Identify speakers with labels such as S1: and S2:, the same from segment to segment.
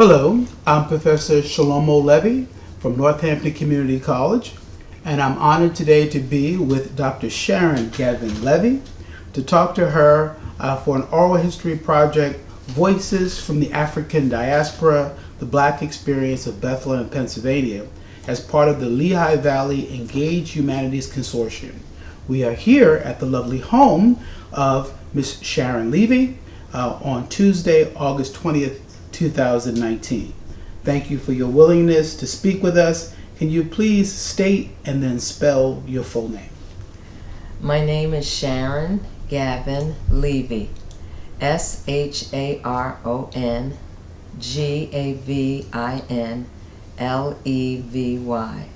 S1: Hello, I'm Professor Sharon Levy from Northampton Community College, and I'm honored today to be with Dr. Sharon Levy to talk to her for an oral history project, Voices from the African Diaspora, the Black Experience of Bethlehem, Pennsylvania, as part of the Lehigh Valley Engaged Humanities Consortium. We are here at the lovely home of Ms. Sharon Levy on Tuesday, August 20th, 2019. Thank you for your willingness to speak with us. Can you please state and then spell your full name?
S2: My name is Sharon Gavin Levy, SharonGavin Levy.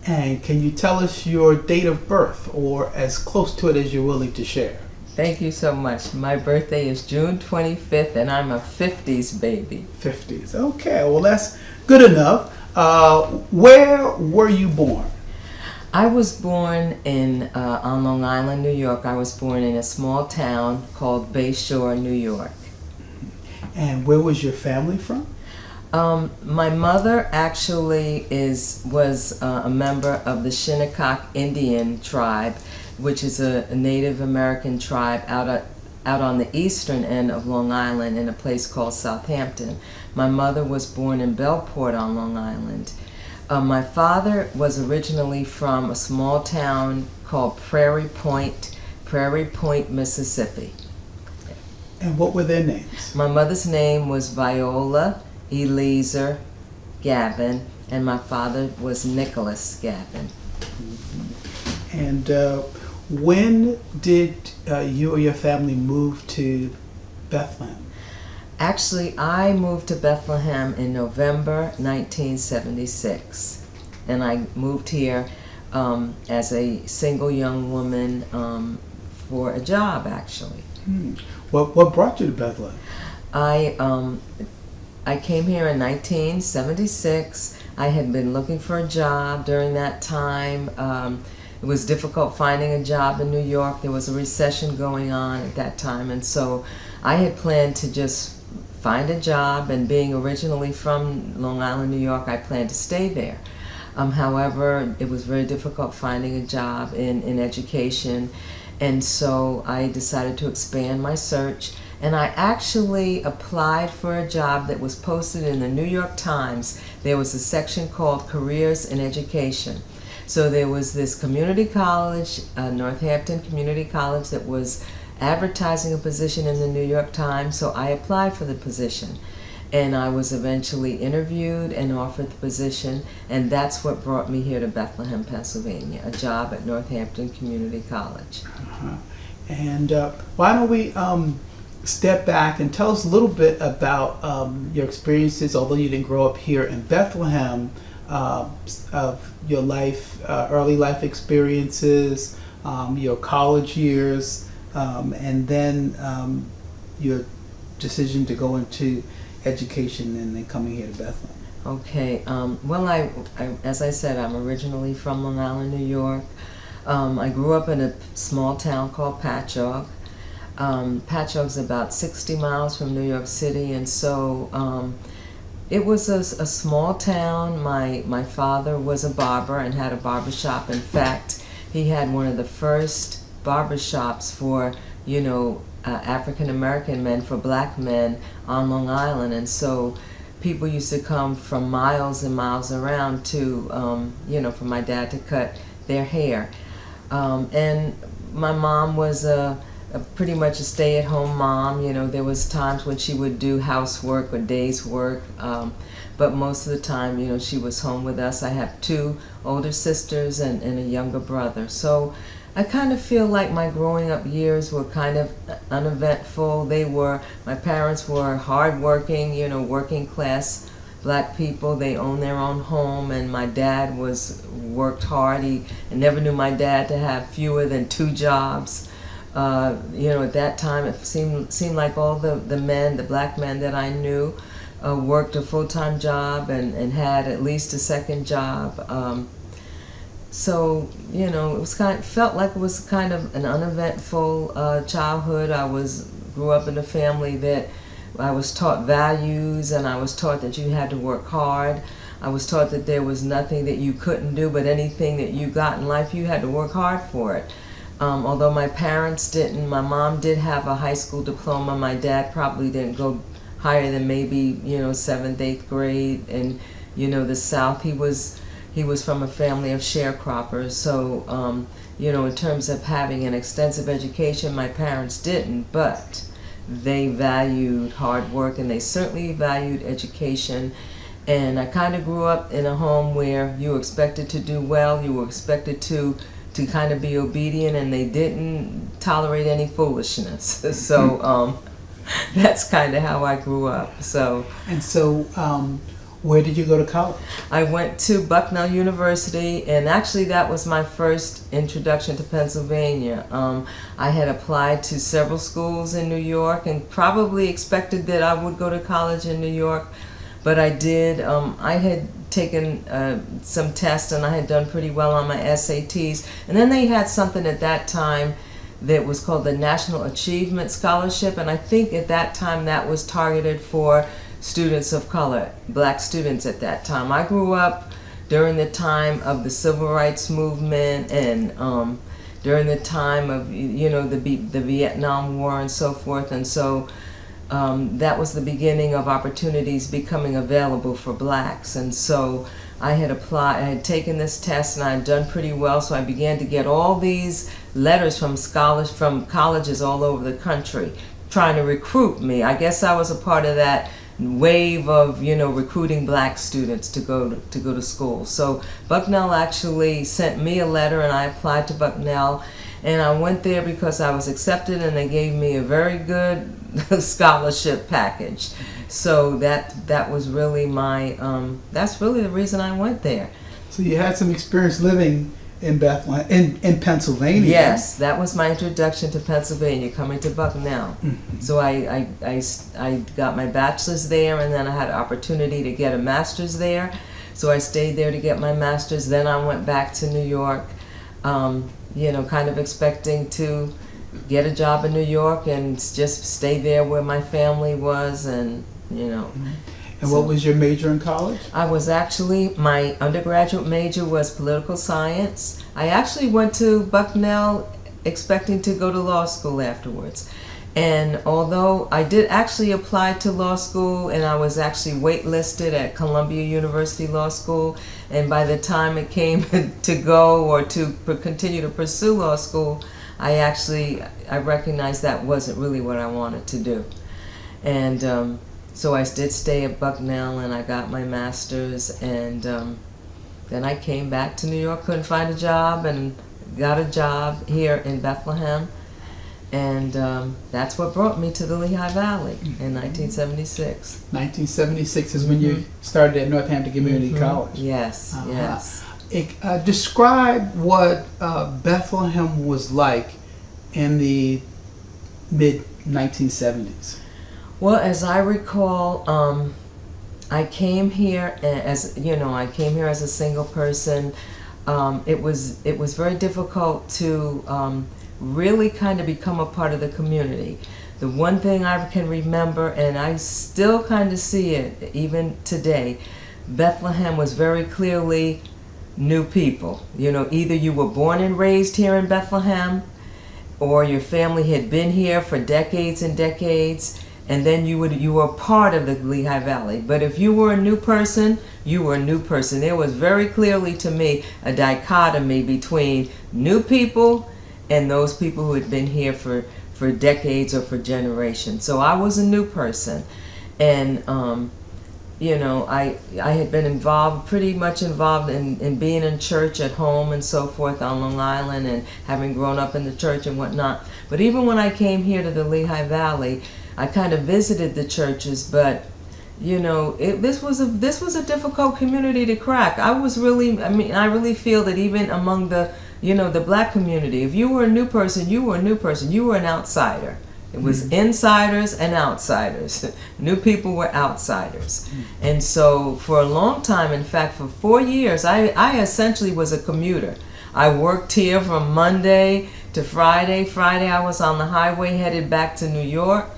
S1: And can you tell us your date of birth, or as close to it as you're willing to share?
S2: Thank you so much. My birthday is June 25th, and I'm a 50s baby.
S1: 50s. Okay, well, that's good enough. Where were you born?
S2: I was born on Long Island, New York. I was born in a small town called Bayshore, New York.
S1: And where was your family from?
S2: My mother actually was a member of the Shinnecock Indian tribe, which is a Native American tribe out on the eastern end of Long Island in a place called Southampton. My mother was born in Bellport on Long Island. My father was originally from a small town called Prairie Point, Mississippi.
S1: And what were their names?
S2: My mother's name was Viola Eliezer Gavin, and my father was Nicholas Gavin.
S1: Mm-hmm. And when did you or your family move to Bethlehem?
S2: Actually, I moved to Bethlehem in November 1976, and I moved here as a single young woman for a job, actually.
S1: What brought you to Bethlehem?
S2: I came here in 1976. I had been looking for a job during that time. It was difficult finding a job in New York. There was a recession going on at that time, and so I had planned to just find a job, and being originally from Long Island, New York, I planned to stay there. However, it was very difficult finding a job in education, and so I decided to expand my search, and I actually applied for a job that was posted in the New York Times. There was a section called Careers in Education. So there was this community college, Northampton Community College, that was advertising a position in the New York Times, so I applied for the position. And I was eventually interviewed and offered the position, and that's what brought me here to Bethlehem, Pennsylvania, a job at Northampton Community College.
S1: Uh-huh. And why don't we step back and tell us a little bit about your experiences, although you didn't grow up here in Bethlehem, of your life, early life experiences, your college years, and then your decision to go into education and then coming here to Bethlehem.
S2: Okay. Well, I as I said, I'm originally from Long Island, New York. I grew up in a small town called Patchogue. Patchogue's about 60 miles from New York City, and so it was a small town. My father was a barber and had a barber shop. In fact, he had one of the first barber shops for, African American men, for black men on Long Island. And so people used to come from miles and miles around to, for my dad to cut their hair. And my mom was pretty much a stay-at-home mom. There was times when she would do housework or day's work, but most of the time, she was home with us. I have two older sisters and a younger brother. So I kind of feel like my growing up years were kind of uneventful. My parents were hardworking, working class black people. They owned their own home, and my dad worked hard. I never knew my dad to have fewer than two jobs. At that time, it seemed like all the black men that I knew, worked a full-time job and had at least a second job. So, felt like it was kind of an uneventful childhood. Grew up in a family that I was taught values, and I was taught that you had to work hard. I was taught that there was nothing that you couldn't do, but anything that you got in life, you had to work hard for it. Although my parents didn't, my mom did have a high school diploma. My dad probably didn't go higher than maybe, 7th, 8th grade. And, the South, he was from a family of sharecroppers. So, in terms of having an extensive education, my parents didn't, but they valued hard work, and they certainly valued education. And I kind of grew up in a home where you were expected to do well, you were expected to kind of be obedient, and they didn't tolerate any foolishness. So that's kind of how I grew up. So.
S1: And so, where did you go to college?
S2: I went to Bucknell University, and actually that was my first introduction to Pennsylvania. I had applied to several schools in New York and probably expected that I would go to college in New York, but I did. I had taken some tests, and I had done pretty well on my SATs. And then they had something at that time that was called the National Achievement Scholarship, and I think at that time that was targeted for students of color, black students at that time. I grew up during the time of the Civil Rights Movement, and during the time of the Vietnam War and so forth, and so that was the beginning of opportunities becoming available for blacks. And so I had applied, I had taken this test, and I had done pretty well, so I began to get all these letters from colleges all over the country trying to recruit me. I guess I was a part of that wave of recruiting black students to go to school. So Bucknell actually sent me a letter, and I applied to Bucknell, and I went there because I was accepted, and they gave me a very good scholarship package. So that was really my that's really the reason I went there.
S1: So you had some experience living in Bethlehem, in Pennsylvania.
S2: Yes, that was my introduction to Pennsylvania, coming to Bucknell. Mm-hmm. So I got my bachelor's there, and then I had an opportunity to get a master's there. So I stayed there to get my master's. Then I went back to New York, kind of expecting to get a job in New York and just stay there where my family was, and
S1: Mm-hmm. And so, what was your major in college?
S2: I was actually, my undergraduate major was political science. I actually went to Bucknell expecting to go to law school afterwards. And although I did actually apply to law school, and I was actually waitlisted at Columbia University Law School, and by the time it came to go or to continue to pursue law school, I recognized that wasn't really what I wanted to do. And so I did stay at Bucknell, and I got my master's, and then I came back to New York, couldn't find a job, and got a job here in Bethlehem, and that's what brought me to the Lehigh Valley in 1976.
S1: 1976 is when you started at Northampton Community College.
S2: Yes, yes.
S1: Describe what Bethlehem was like in the mid-1970s.
S2: Well, as I recall, I came here as a single person. It was very difficult to really kind of become a part of the community. The one thing I can remember, and I still kind of see it even today, Bethlehem was very clearly new people. Either you were born and raised here in Bethlehem, or your family had been here for decades and decades, and then you were part of the Lehigh Valley. But if you were a new person, you were a new person. There was very clearly to me a dichotomy between new people and those people who had been here for decades or for generations. So I was a new person, and I had been pretty much involved in being in church at home and so forth on Long Island, and having grown up in the church and whatnot. But even when I came here to the Lehigh Valley, I kind of visited the churches, but this was a difficult community to crack. I really feel that even among the black community, if you were a new person, you were a new person. You were an outsider. It was insiders and outsiders. New people were outsiders. And so for a long time, in fact, for 4 years, I essentially was a commuter. I worked here from Monday to Friday. Friday I was on the highway headed back to New York.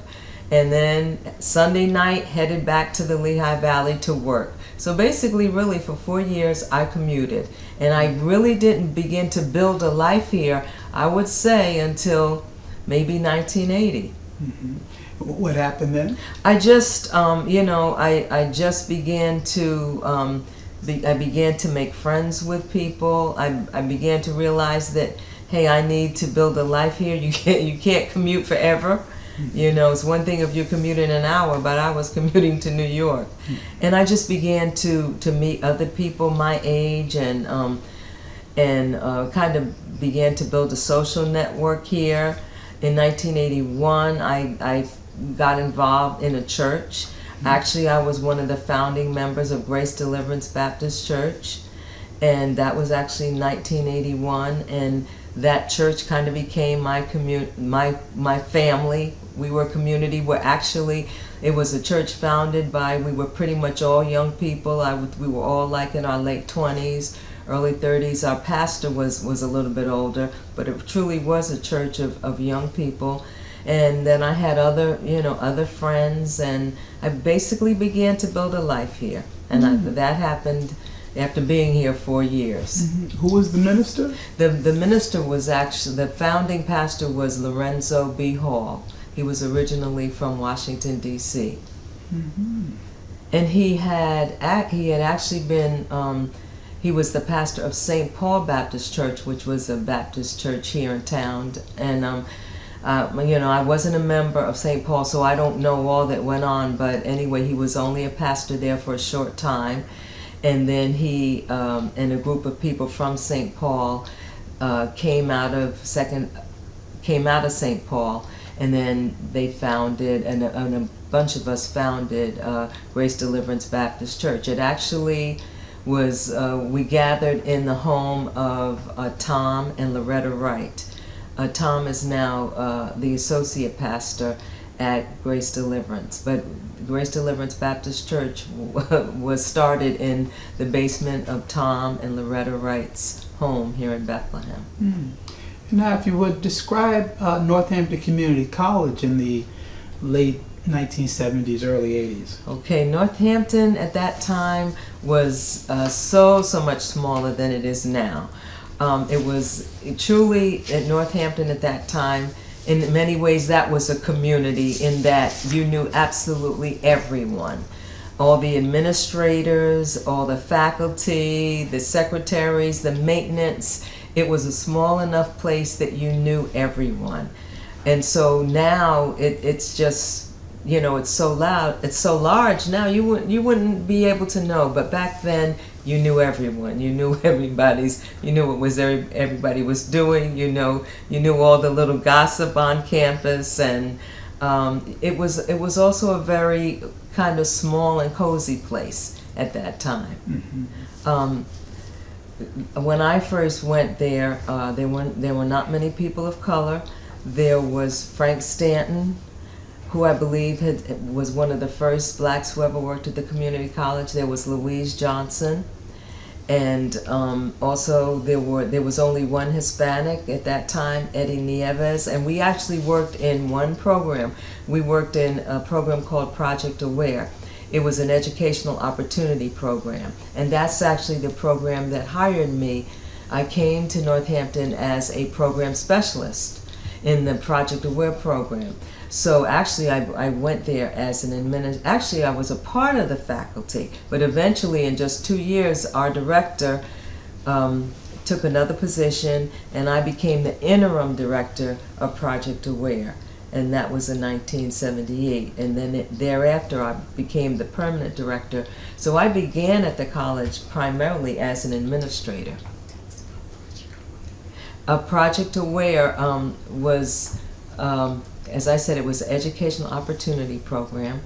S2: and then Sunday night headed back to the Lehigh Valley to work. So basically, really, for 4 years, I commuted. And I really didn't begin to build a life here, I would say, until maybe 1980.
S1: Mm-hmm. What happened then?
S2: I just, I just began to, I began to make friends with people. I began to realize that, hey, I need to build a life here. You can't commute forever. You know, it's one thing if you're commuting an hour, but I was commuting to New York. And I just began to meet other people my age and kind of began to build a social network here. In 1981, I got involved in a church. Actually, I was one of the founding members of Grace Deliverance Baptist Church, and that was actually 1981. And that church kind of became my family. We were a community where actually it was a church founded by, we were pretty much all young people. We were all like in our late 20s, early 30s. Our pastor was a little bit older, but it truly was a church of young people. And then I had other friends, and I basically began to build a life here. And that happened after being here 4 years.
S1: Mm-hmm. Who was the minister?
S2: The minister was actually, the founding pastor was Lorenzo B. Hall. He was originally from Washington, D.C.
S1: Mm-hmm.
S2: And he had actually been, he was the pastor of St. Paul Baptist Church, which was a Baptist church here in town. And, I wasn't a member of St. Paul, so I don't know all that went on. But anyway, he was only a pastor there for a short time. And then he and a group of people from St. Paul came out of St. Paul, and then they founded, and a bunch of us founded Grace Deliverance Baptist Church. It actually was, we gathered in the home of Tom and Loretta Wright. Tom is now the associate pastor at Grace Deliverance, but Grace Deliverance Baptist Church was started in the basement of Tom and Loretta Wright's home here in Bethlehem.
S1: Mm. Now, if you would describe Northampton Community College in the late 1970s, early 80s.
S2: Okay, Northampton at that time was so much smaller than it is now. It was truly at Northampton at that time. In many ways, that was a community in that you knew absolutely everyone. All the administrators, all the faculty, the secretaries, the maintenance. It was a small enough place that you knew everyone. And so now it's just, it's so loud, it's so large now you wouldn't be able to know. But back then, you knew everyone. You knew you knew what everybody was doing. You knew all the little gossip on campus, and it was also a very kind of small and cozy place at that time.
S1: Mm-hmm.
S2: When I first went there, there were not many people of color. There was Frank Stanton, who I believe was one of the first blacks who ever worked at the community college. There was Louise Johnson, and also there was only one Hispanic at that time, Eddie Nieves, and we actually worked in one program. We worked in a program called Project Aware. It was an educational opportunity program, and that's actually the program that hired me. I came to Northampton as a program specialist in the Project Aware program. So actually I went there as actually I was a part of the faculty, but eventually in just 2 years our director took another position, and I became the interim director of Project Aware, and that was in 1978. And then thereafter I became the permanent director. So I began at the college primarily as an administrator. Project Aware was, as I said, it was an educational opportunity program,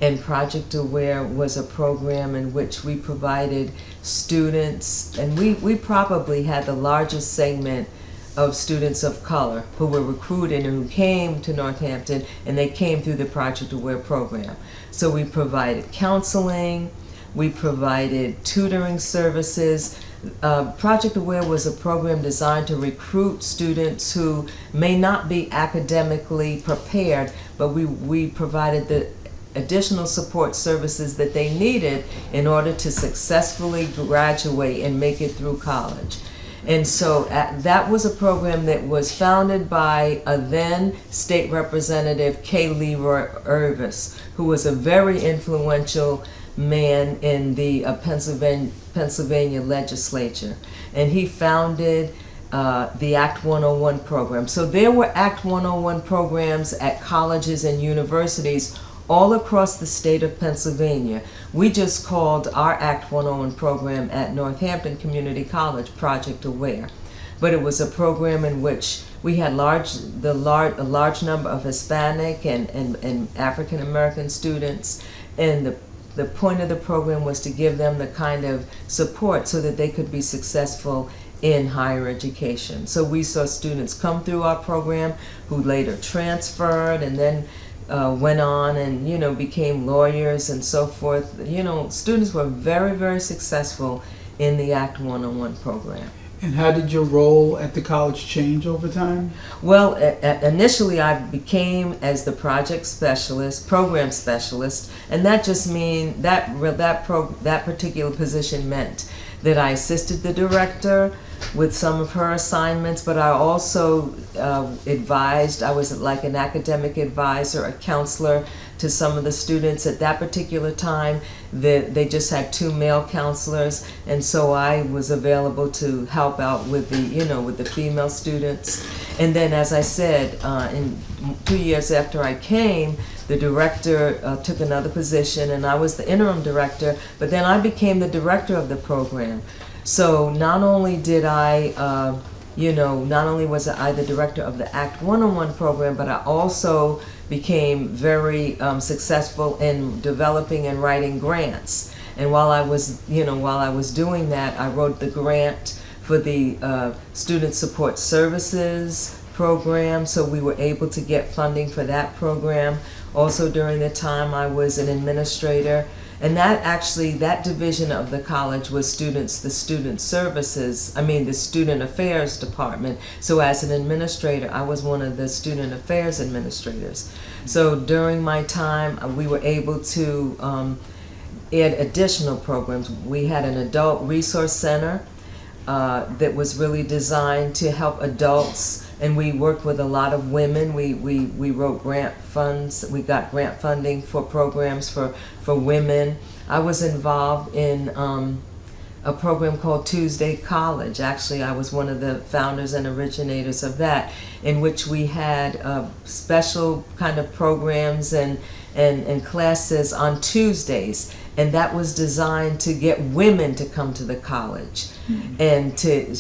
S2: and Project Aware was a program in which we provided students, and we probably had the largest segment of students of color who were recruited and who came to Northampton, and they came through the Project Aware program. So we provided counseling, we provided tutoring services. Project Aware was a program designed to recruit students who may not be academically prepared, but we provided the additional support services that they needed in order to successfully graduate and make it through college. And so that was a program that was founded by a then State Representative K. Leroy Irvis, who was a very influential man in the Pennsylvania legislature. And he founded the Act 101 program. So there were Act 101 programs at colleges and universities all across the state of Pennsylvania. We just called our Act 101 program at Northampton Community College Project Aware. But it was a program in which we had a large number of Hispanic and African American students, and the point of the program was to give them the kind of support so that they could be successful in higher education. So we saw students come through our program who later transferred and then went on and, you know, became lawyers and so forth. You know, students were very, very successful in the Act 101 program.
S1: And how did your role at the college change over time?
S2: Well, initially I became as the project specialist, program specialist, and that just means that particular position meant that I assisted the director with some of her assignments, but I also advised. I was like an academic advisor, a counselor to some of the students. At that particular time, they just had 2 male counselors, and so I was available to help out with the female students. And then, as I said, in 2 years after I came, the director took another position, and I was the interim director, but then I became the director of the program. So not only did I, not only was I the director of the Act 101 program, but I also became very successful in developing and writing grants. And while I was doing that, I wrote the grant for the Student Support Services program, so we were able to get funding for that program. Also during the time I was an administrator, and that division of the college was the student affairs department. So as an administrator, I was one of the student affairs administrators. So during my time, we were able to add additional programs. We had an adult resource center that was really designed to help adults, and we worked with a lot of women. We wrote grant funds. We got grant funding for programs for women. I was involved in a program called Tuesday College. Actually, I was one of the founders and originators of that, in which we had special kind of programs and classes on Tuesdays. And that was designed to get women to come to the college, and to,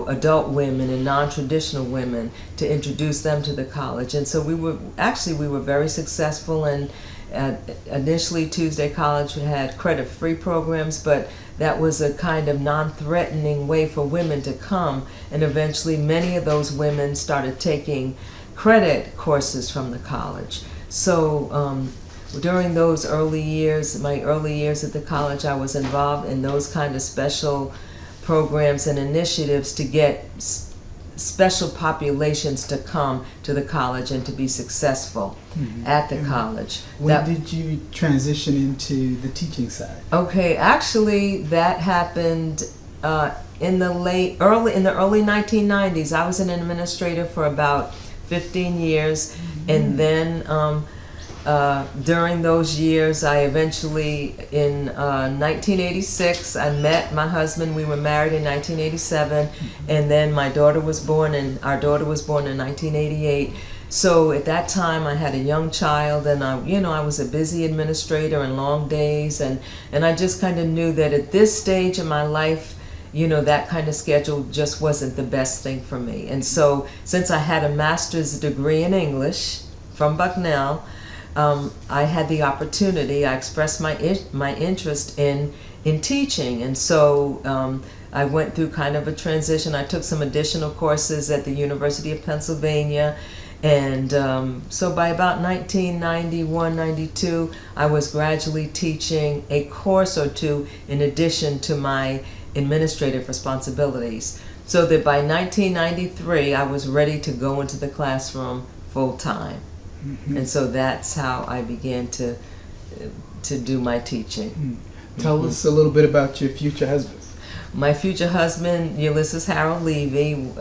S2: adult women and non-traditional women, to introduce them to the college. And so we were very successful. And initially Tuesday College had credit-free programs, but that was a kind of non-threatening way for women to come. And eventually many of those women started taking credit courses from the college. So during those my early years at the college, I was involved in those kind of special programs and initiatives to get special populations to come to the college and to be successful at the college.
S1: When did you transition into the teaching side? Okay,
S2: actually that happened in the early 1990s. I was an administrator for about 15 years, and then during those years, I eventually, in 1986, I met my husband. We were married in 1987, and then our daughter was born in 1988. So at that time, I had a young child, and I was a busy administrator and long days, and I just kind of knew that at this stage in my life, that kind of schedule just wasn't the best thing for me. And so, since I had a master's degree in English from Bucknell, I had the opportunity. I expressed my interest in teaching, and so I went through kind of a transition. I took some additional courses at the University of Pennsylvania, and so by about 1991-92, I was gradually teaching a course or two in addition to my administrative responsibilities. So that by 1993, I was ready to go into the classroom full time. And so that's how I began to do my teaching.
S1: Tell us a little bit about your future husband.
S2: My future husband, Ulysses Harold Levy,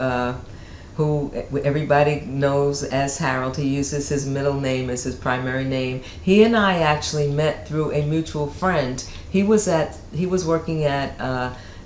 S2: who everybody knows as Harold. He uses his middle name as his primary name. He and I actually met through a mutual friend. He was working at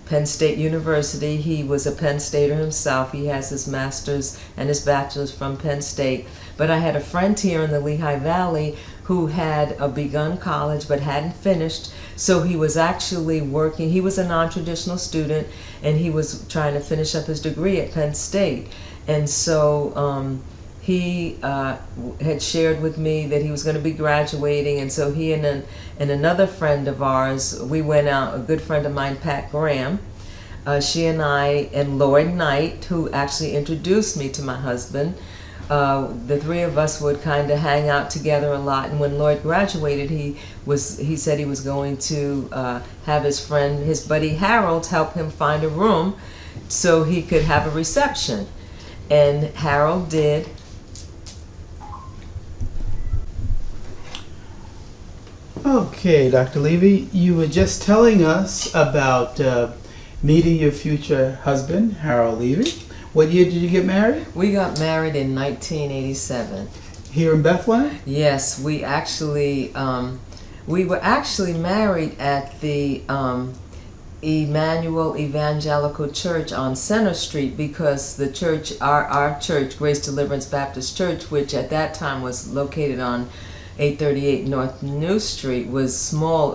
S2: Penn State University. He was a Penn Stater himself. He has his master's and his bachelor's from Penn State. But I had a friend here in the Lehigh Valley who had begun college but hadn't finished. So he was actually working. He was a non-traditional student, and he was trying to finish up his degree at Penn State. And so he had shared with me that he was going to be graduating, and so he and another friend of ours, we went out, a good friend of mine, Pat Graham, she and I, and Lloyd Knight, who actually introduced me to my husband, the three of us would kind of hang out together a lot. And when Lloyd graduated, he said he was going to have his friend, his buddy Harold, help him find a room so he could have a reception. And Harold did.
S1: Okay, Dr. Levy, you were just telling us about meeting your future husband, Harold Levy. What year did you get married?
S2: We got married in 1987.
S1: Here in Bethlehem?
S2: Yes, we were actually married at the Emmanuel Evangelical Church on Center Street, because the church, our church, Grace Deliverance Baptist Church, which at that time was located on 838 North New Street, was small,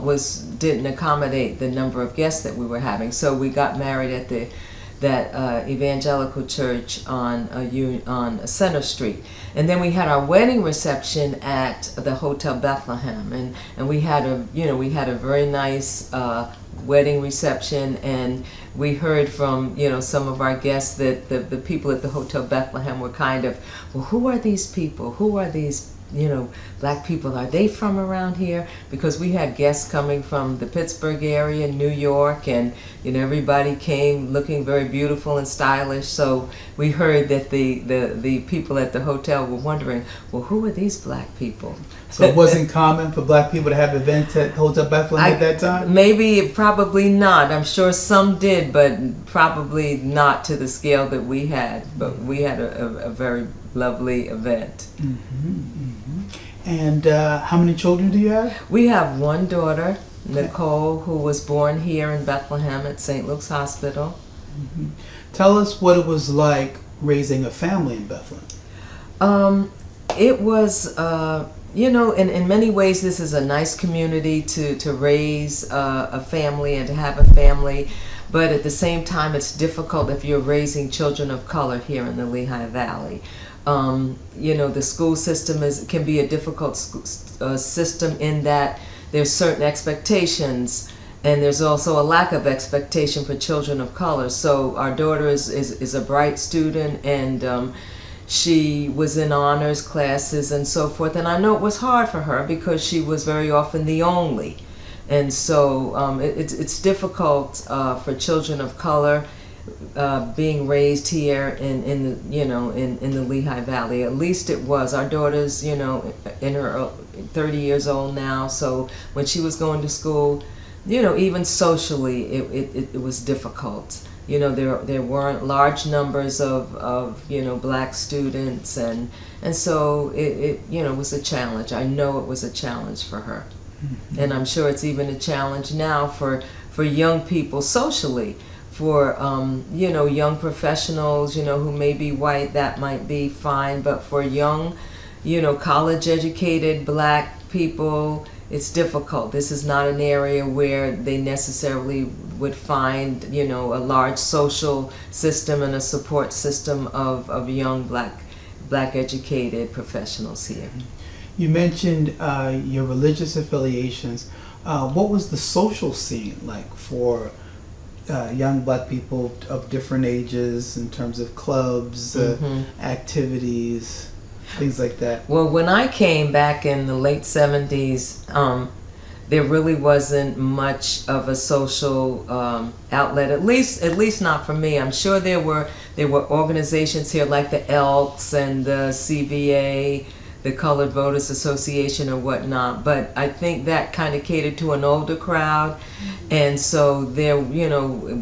S2: didn't accommodate the number of guests that we were having. So we got married at that evangelical church on Center Street. And then we had our wedding reception at the Hotel Bethlehem, and we had a very nice wedding reception, and we heard from some of our guests that the people at the Hotel Bethlehem were kind of, well, who are these people? Who are these black people? Are they from around here? Because we had guests coming from the Pittsburgh area, New York, and everybody came looking very beautiful and stylish. So we heard that the people at the hotel were wondering, well, who are these black people?
S1: So it wasn't common for black people to have events at Hotel Bethlehem at that time?
S2: Maybe, probably not. I'm sure some did, but probably not to the scale that we had. But we had a very lovely event.
S1: And how many children do you have?
S2: We have one daughter, Nicole, who was born here in Bethlehem at St. Luke's Hospital.
S1: Tell us what it was like raising a family in Bethlehem.
S2: It was, in many ways, this is a nice community to raise a family and to have a family. But at the same time, it's difficult if you're raising children of color here in the Lehigh Valley. The school system can be a difficult system in that there's certain expectations, and there's also a lack of expectation for children of color. So our daughter is a bright student, and she was in honors classes and so forth. And I know it was hard for her because she was very often the only. And so it's difficult for children of color being raised here in the Lehigh Valley. At least it was. Our daughter's in her 30 years old now, so when she was going to school, even socially it was difficult. There weren't large numbers of black students, and so it was a challenge. I know it was a challenge for her. And I'm sure it's even a challenge now for young people socially. For young professionals, who may be white, that might be fine. But for young, college-educated black people, it's difficult. This is not an area where they necessarily would find, a large social system and a support system of young black educated professionals here.
S1: You mentioned your religious affiliations. What was the social scene like for young black people of different ages in terms of clubs, activities, things like that?
S2: Well, when I came back in the late 70s, there really wasn't much of a social outlet. At least not for me. I'm sure there were organizations here like the Elks and the CVA, the Colored Voters Association or whatnot. But I think that kind of catered to an older crowd, and so there,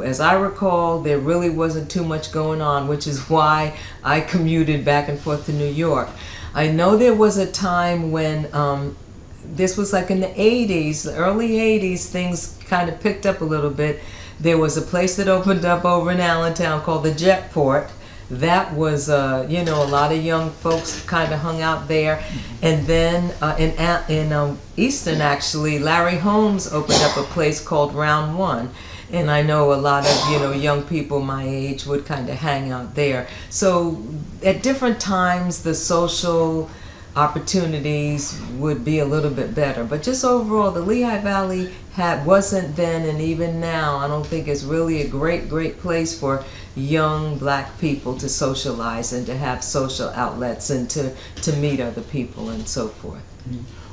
S2: as I recall, there really wasn't too much going on, which is why I commuted back and forth to New York. I know there was a time when this was like in the 80s, the early 80s, things kind of picked up a little bit. There was a place that opened up over in Allentown called the Jetport. That was, a lot of young folks kind of hung out there. And then in Easton, actually, Larry Holmes opened up a place called Round One. And I know a lot of, young people my age would kind of hang out there. So at different times, the social opportunities would be a little bit better. But just overall, the Lehigh Valley wasn't then, and even now, I don't think it's really a great place for young black people to socialize and to have social outlets and to meet other people and so forth.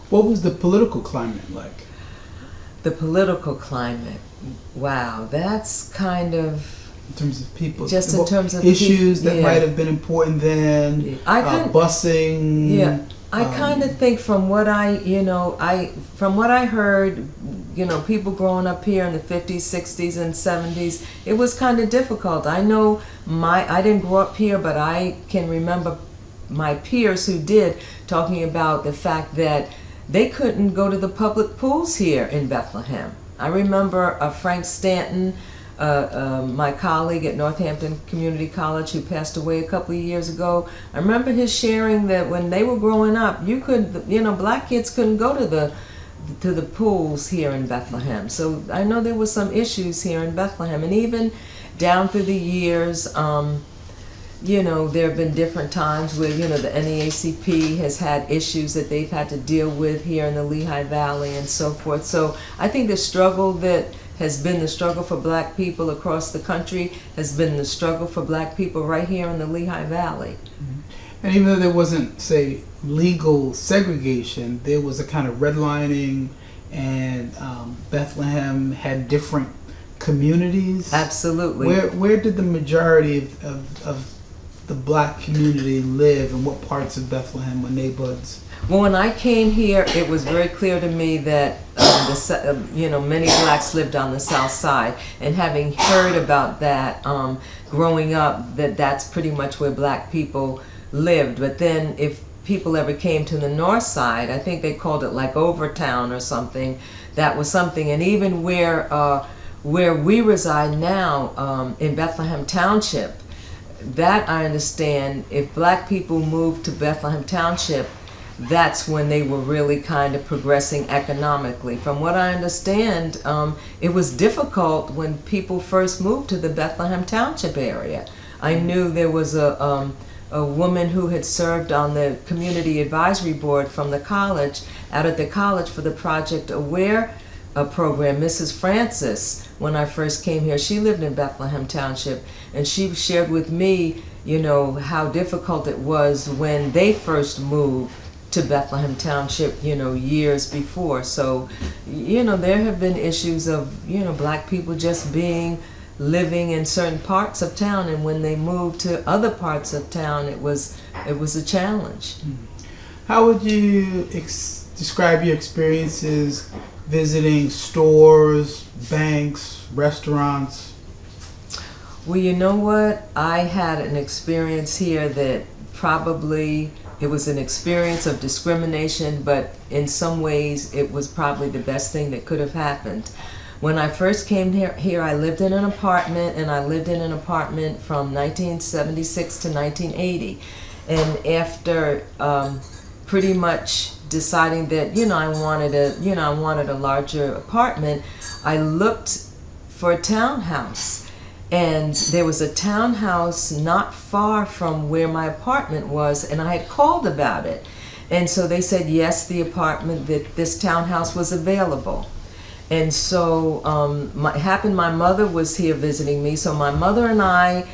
S1: What was the political climate like?
S2: The political climate, wow, that's kind of...
S1: In terms of people,
S2: just in terms of
S1: issues that might have been important then, busing.
S2: Yeah, I kind of think from what I heard, people growing up here in the 50s, 60s, and 70s, it was kind of difficult. I know I didn't grow up here, but I can remember my peers who did talking about the fact that they couldn't go to the public pools here in Bethlehem. I remember Frank Stanton, my colleague at Northampton Community College, who passed away a couple of years ago. I remember his sharing that when they were growing up, black kids couldn't go to the pools here in Bethlehem. So I know there were some issues here in Bethlehem, and even down through the years, there have been different times where, the NAACP has had issues that they've had to deal with here in the Lehigh Valley and so forth. So I think the struggle that has been the struggle for black people across the country has been the struggle for black people right here in the Lehigh Valley.
S1: Mm-hmm. And even though there wasn't, say, legal segregation, there was a kind of redlining, and Bethlehem had different communities.
S2: Absolutely.
S1: Where did the majority of the black community live, and what parts of Bethlehem or neighborhoods?
S2: Well, when I came here, it was very clear to me that many blacks lived on the south side, and having heard about that growing up, that's pretty much where black people lived. But then if people ever came to the north side, I think they called it like Overtown or something, that was something. And even where we reside now, in Bethlehem Township, that I understand, if black people moved to Bethlehem Township, that's when they were really kind of progressing economically. From what I understand, it was difficult when people first moved to the Bethlehem Township area. I knew there was a woman who had served on the community advisory board from the college, out at the college for the Project Aware program, Mrs. Francis. When I first came here, she lived in Bethlehem Township, and she shared with me, how difficult it was when they first moved to Bethlehem Township, years before. So, there have been issues of, black people just living in certain parts of town, and when they moved to other parts of town, it was a challenge.
S1: How would you describe your experiences visiting stores, banks, restaurants?
S2: Well, you know what? I had an experience here that probably, it was an experience of discrimination, but in some ways it was probably the best thing that could have happened. When I first came here, I lived in an apartment, and I lived in an apartment from 1976 to 1980. And after pretty much deciding that, I wanted a larger apartment, I looked for a townhouse. And there was a townhouse not far from where my apartment was, and I had called about it. And so they said, yes, this townhouse was available. And so my mother was here visiting me, so my mother and I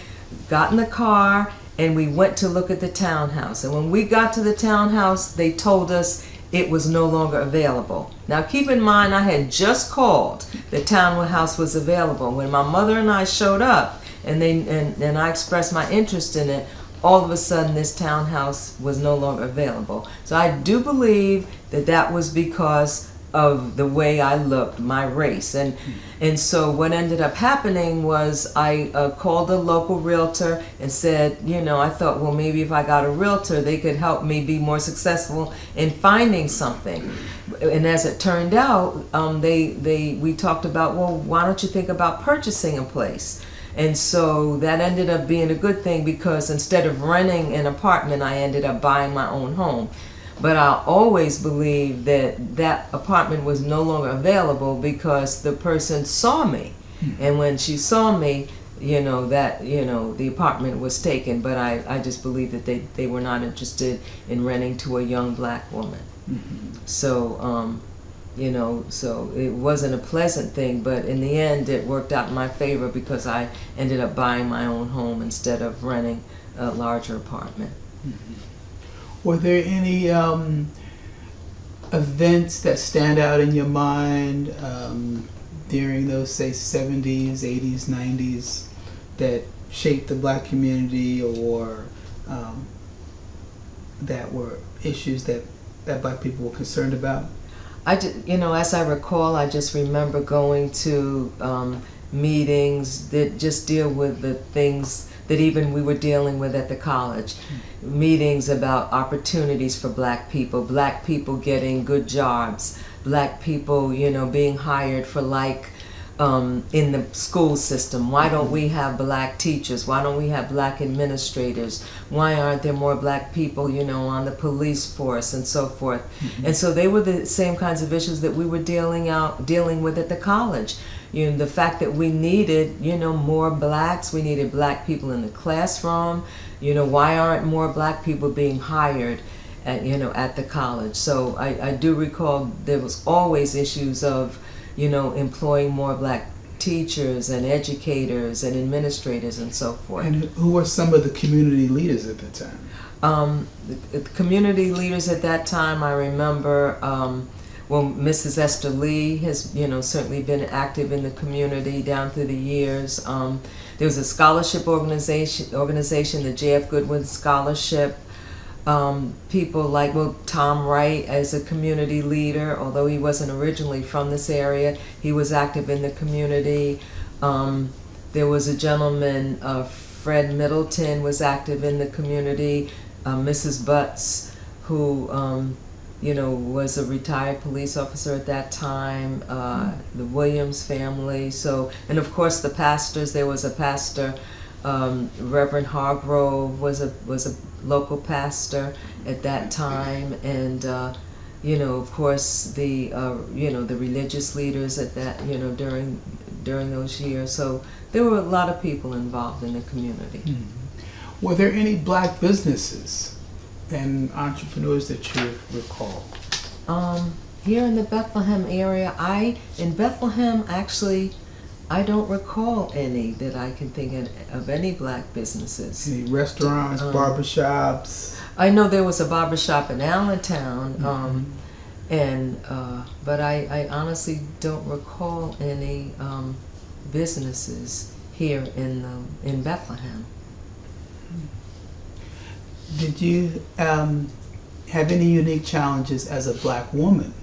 S2: got in the car and we went to look at the townhouse. And when we got to the townhouse, they told us it was no longer available. Now keep in mind, I had just called. The townhouse was available. When my mother and I showed up and I expressed my interest in it, all of a sudden this townhouse was no longer available. So I do believe that was because of the way I looked, my race. And so what ended up happening was I called a local realtor and said, I thought, well, maybe if I got a realtor, they could help me be more successful in finding something. And as it turned out, we talked about, well, why don't you think about purchasing a place? And so that ended up being a good thing, because instead of renting an apartment, I ended up buying my own home. But I always believed that apartment was no longer available because the person saw me. And when she saw me, the apartment was taken. But I just believed that they were not interested in renting to a young black woman. So, so it wasn't a pleasant thing, but in the end it worked out in my favor, because I ended up buying my own home instead of renting a larger apartment.
S1: Were there any events that stand out in your mind during those, say, 70s, 80s, 90s that shaped the black community, or that were issues that black people were concerned about?
S2: As I recall, I just remember going to meetings that just deal with the things that even we were dealing with at the college. Meetings about opportunities for black people getting good jobs, black people, being hired for, like, in the school system. Why don't we have black teachers? Why don't we have black administrators? Why aren't there more black people, on the police force and so forth? And so they were the same kinds of issues that we were dealing with at the college. The fact that we needed, more blacks, we needed black people in the classroom. Why aren't more black people being hired at the college? So I do recall there was always issues of, employing more black teachers and educators and administrators and so forth.
S1: And who were some of the community leaders at the time?
S2: The community leaders at that time, I remember, Mrs. Esther Lee has, certainly been active in the community down through the years. There was a scholarship organization, the J.F. Goodwin Scholarship. People like, Tom Wright as a community leader, although he wasn't originally from this area, he was active in the community. There was a gentleman, Fred Middleton, was active in the community. Mrs. Butts, who was a retired police officer at that time. The Williams family. So, and of course the pastors. There was a pastor. Reverend Hargrove was a local pastor at that time, and of course the the religious leaders at that during those years. So there were a lot of people involved in the community.
S1: Were there any black businesses and entrepreneurs that you recall?
S2: Here in the Bethlehem area, I don't recall any that I can think of any black businesses.
S1: Any restaurants, barbershops?
S2: I know there was a barbershop in Allentown, but I honestly don't recall any businesses here in Bethlehem.
S1: Did you have any unique challenges as a black woman?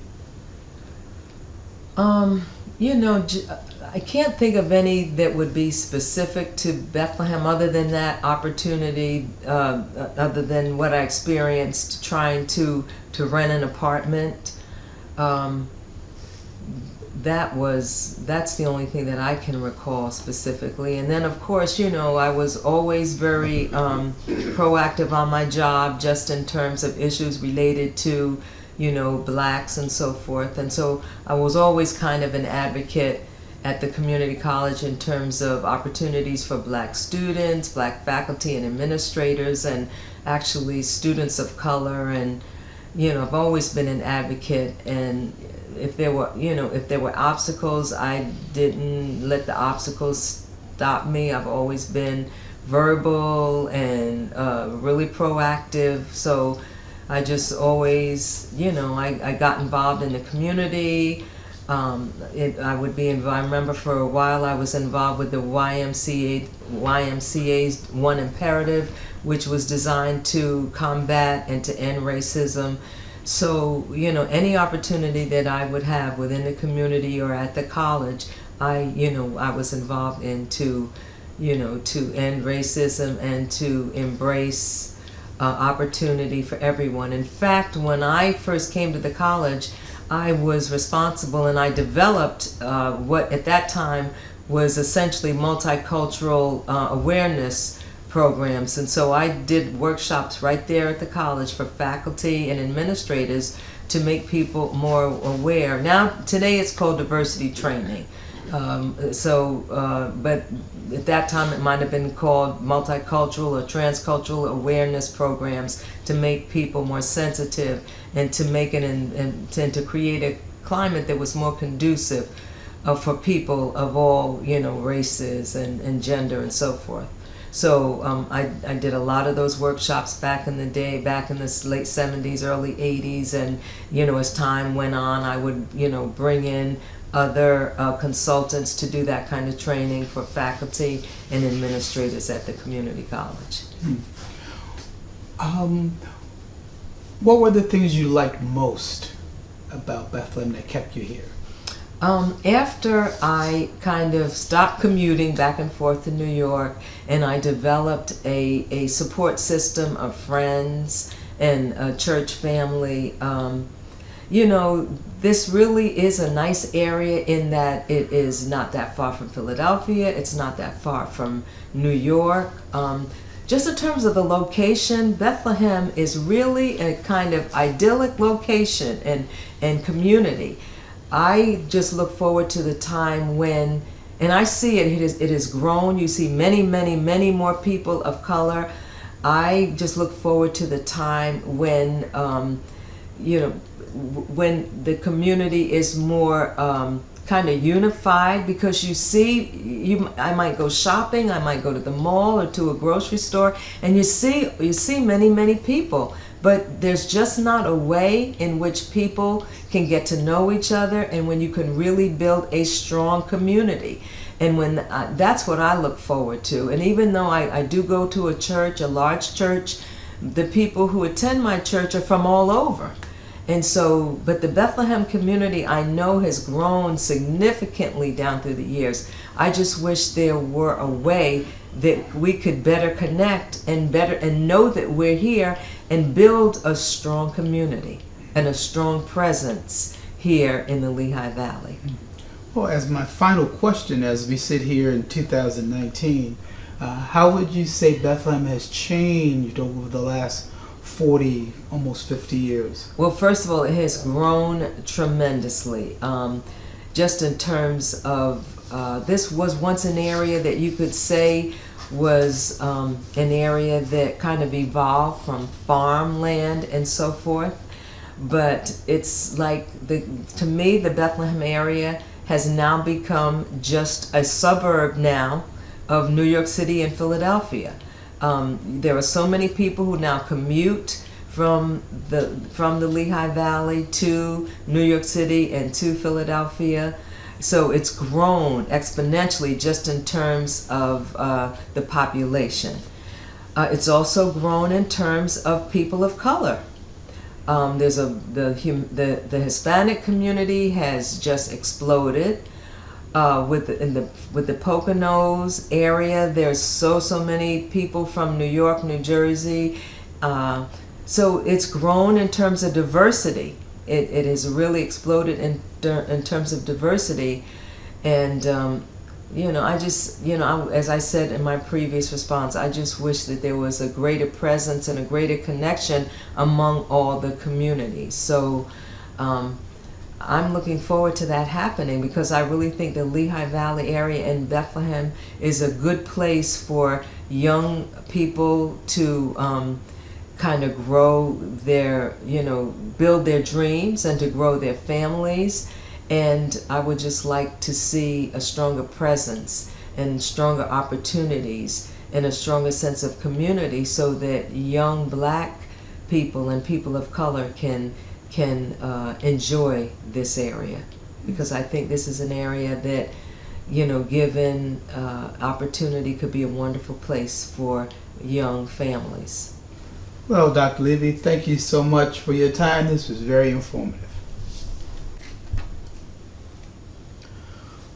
S2: I can't think of any that would be specific to Bethlehem, other than that opportunity, other than what I experienced trying to rent an apartment. That's the only thing that I can recall specifically. And then, of course, I was always very proactive on my job, just in terms of issues related to, blacks and so forth. And so I was always kind of an advocate at the community college in terms of opportunities for black students, black faculty and administrators, and actually students of color. And I've always been an advocate, and if there were obstacles, I didn't let the obstacles stop me. I've always been verbal and really proactive. So I just always, I got involved in the community. I remember for a while I was involved with the YMCA's One Imperative, which was designed to combat and to end racism. So, any opportunity that I would have within the community or at the college, I was involved in to end racism and to embrace opportunity for everyone. In fact, when I first came to the college, I was responsible and I developed what at that time was essentially multicultural awareness programs. And so I did workshops right there at the college for faculty and administrators to make people more aware. Now, today it's called diversity training. But at that time it might have been called multicultural or transcultural awareness programs to make people more sensitive and to make it and to create a climate that was more conducive for people of all races and gender and so forth. So I did a lot of those workshops back in the day, back in the late 70s, early 80s, and as time went on, I would bring in other consultants to do that kind of training for faculty and administrators at the community college.
S1: What were the things you liked most about Bethlehem that kept you here?
S2: After I kind of stopped commuting back and forth to New York, and I developed a support system of friends and a church family, this really is a nice area in that it is not that far from Philadelphia, it's not that far from New York. Just in terms of the location, Bethlehem is really a kind of idyllic location and community. I just look forward to the time when, and I see it has grown. You see many, many, many more people of color. I just look forward to the time when, when the community is more kind of unified, because I might go shopping, I might go to the mall or to a grocery store, and you see many, many people. But there's just not a way in which people can get to know each other and when you can really build a strong community. And when that's what I look forward to. And even though I do go to a church, a large church, the people who attend my church are from all over. And so, but the Bethlehem community I know has grown significantly down through the years. I just wish there were a way that we could better connect and know that we're here and build a strong community and a strong presence here in the Lehigh Valley.
S1: Well, as my final question, as we sit here in 2019, how would you say Bethlehem has changed over the last 40, almost 50 years?
S2: Well, first of all, it has grown tremendously. Just in terms of, this was once an area that you could say was an area that kind of evolved from farmland and so forth. But it's like, to me, the Bethlehem area has now become just a suburb now of New York City and Philadelphia. There are so many people who now commute from the Lehigh Valley to New York City and to Philadelphia. So it's grown exponentially just in terms of the population. It's also grown in terms of people of color. There's the Hispanic community has just exploded. With the Poconos area, there's so many people from New York, New Jersey. So it's grown in terms of diversity. It has really exploded in terms of diversity, and I just as I said in my previous response, I just wish that there was a greater presence and a greater connection among all the communities. So I'm looking forward to that happening, because I really think the Lehigh Valley area and Bethlehem is a good place for young people to kind of grow their, build their dreams and to grow their families. And I would just like to see a stronger presence and stronger opportunities and a stronger sense of community, so that young black people and people of color can enjoy this area, because I think this is an area that, given opportunity, could be a wonderful place for young families.
S1: Well, Dr. Levy, thank you so much for your time. This was very informative.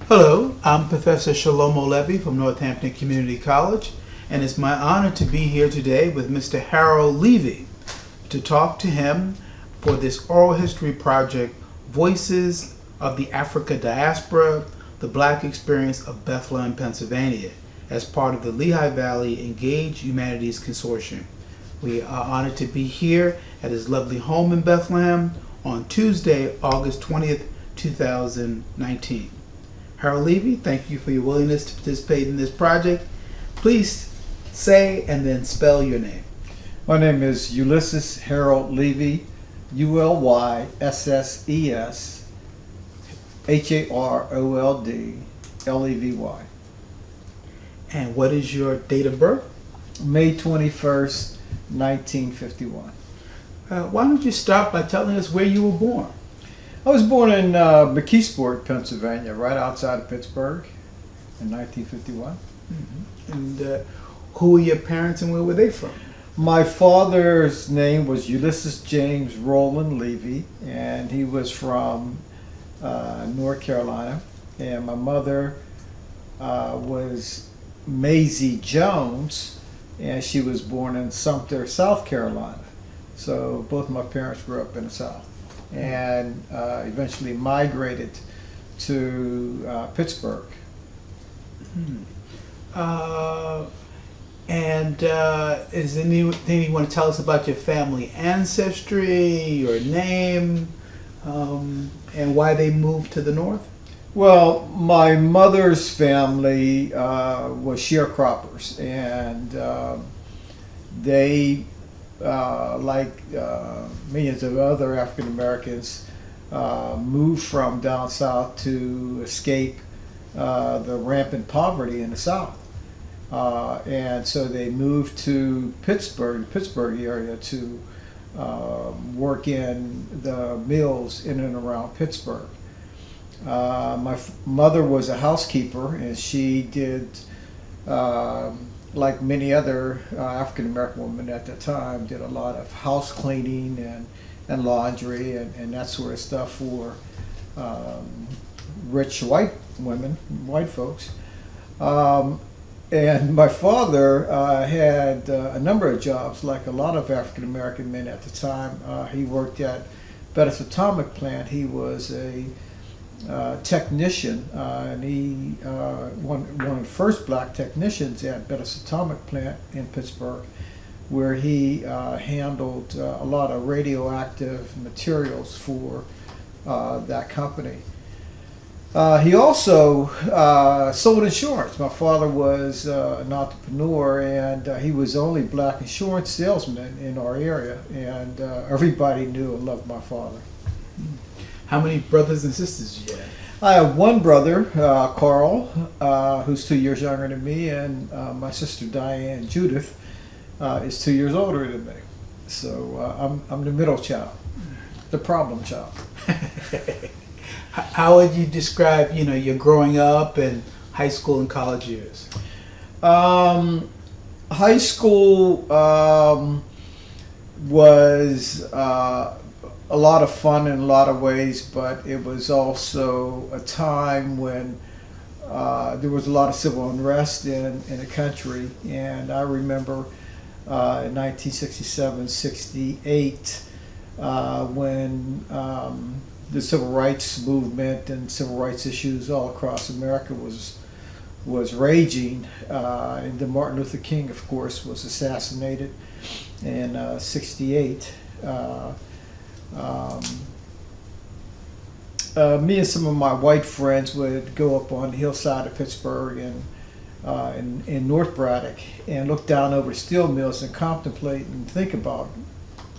S1: Hello, I'm Professor Sharon Levy from Northampton Community College, and it's my honor to be here today with Mr. Harold Levy to talk to him for this oral history project, Voices of the Africa Diaspora, the Black Experience of Bethlehem, Pennsylvania, as part of the Lehigh Valley Engaged Humanities Consortium. We are honored to be here at his lovely home in Bethlehem on Tuesday, August 20th, 2019. Harold Levy, thank you for your willingness to participate in this project. Please say and then spell your name.
S3: My name is Ulysses Harold Levy, ULYSSES HAROLD
S1: And what is your date of birth?
S3: May 21st, 1951.
S1: Why don't you start by telling us where you were born?
S3: I was born in McKeesport, Pennsylvania, right outside of Pittsburgh in 1951.
S1: And who were your parents and where were they from?
S3: My father's name was Ulysses James Roland Levy, and he was from North Carolina. And my mother was Maisie Jones, and she was born in Sumter, South Carolina. So both my parents grew up in the South, and eventually migrated to Pittsburgh.
S1: Is there anything you want to tell us about your family ancestry, your name, and why they moved to the north?
S3: Well, my mother's family was sharecroppers, and they, like millions of other African Americans, moved from down south to escape the rampant poverty in the South. And so they moved to Pittsburgh area to work in the mills in and around Pittsburgh. My mother was a housekeeper, and she did, like many other African American women at the time, did a lot of house cleaning and laundry and that sort of stuff for rich white women, white folks. And my father had a number of jobs, like a lot of African American men at the time. He worked at Bettis Atomic Plant. He was a technician, and he one of the first black technicians at Bettis Atomic Plant in Pittsburgh, where he handled a lot of radioactive materials for that company. He also sold insurance. My father was an entrepreneur, and he was the only black insurance salesman in our area, and everybody knew and loved my father.
S1: How many brothers and sisters did you have?
S3: I have one brother, Carl, who's 2 years younger than me, and my sister Diane Judith is 2 years older than me. So I'm the middle child, the problem child.
S1: How would you describe, your growing up and high school and college years?
S3: High school was a lot of fun in a lot of ways, but it was also a time when there was a lot of civil unrest in the country. And I remember in 1967, 68, when the civil rights movement and civil rights issues all across America was raging, and then Martin Luther King, of course, was assassinated in 68. Me and some of my white friends would go up on the hillside of Pittsburgh and in North Braddock and look down over steel mills and contemplate and think about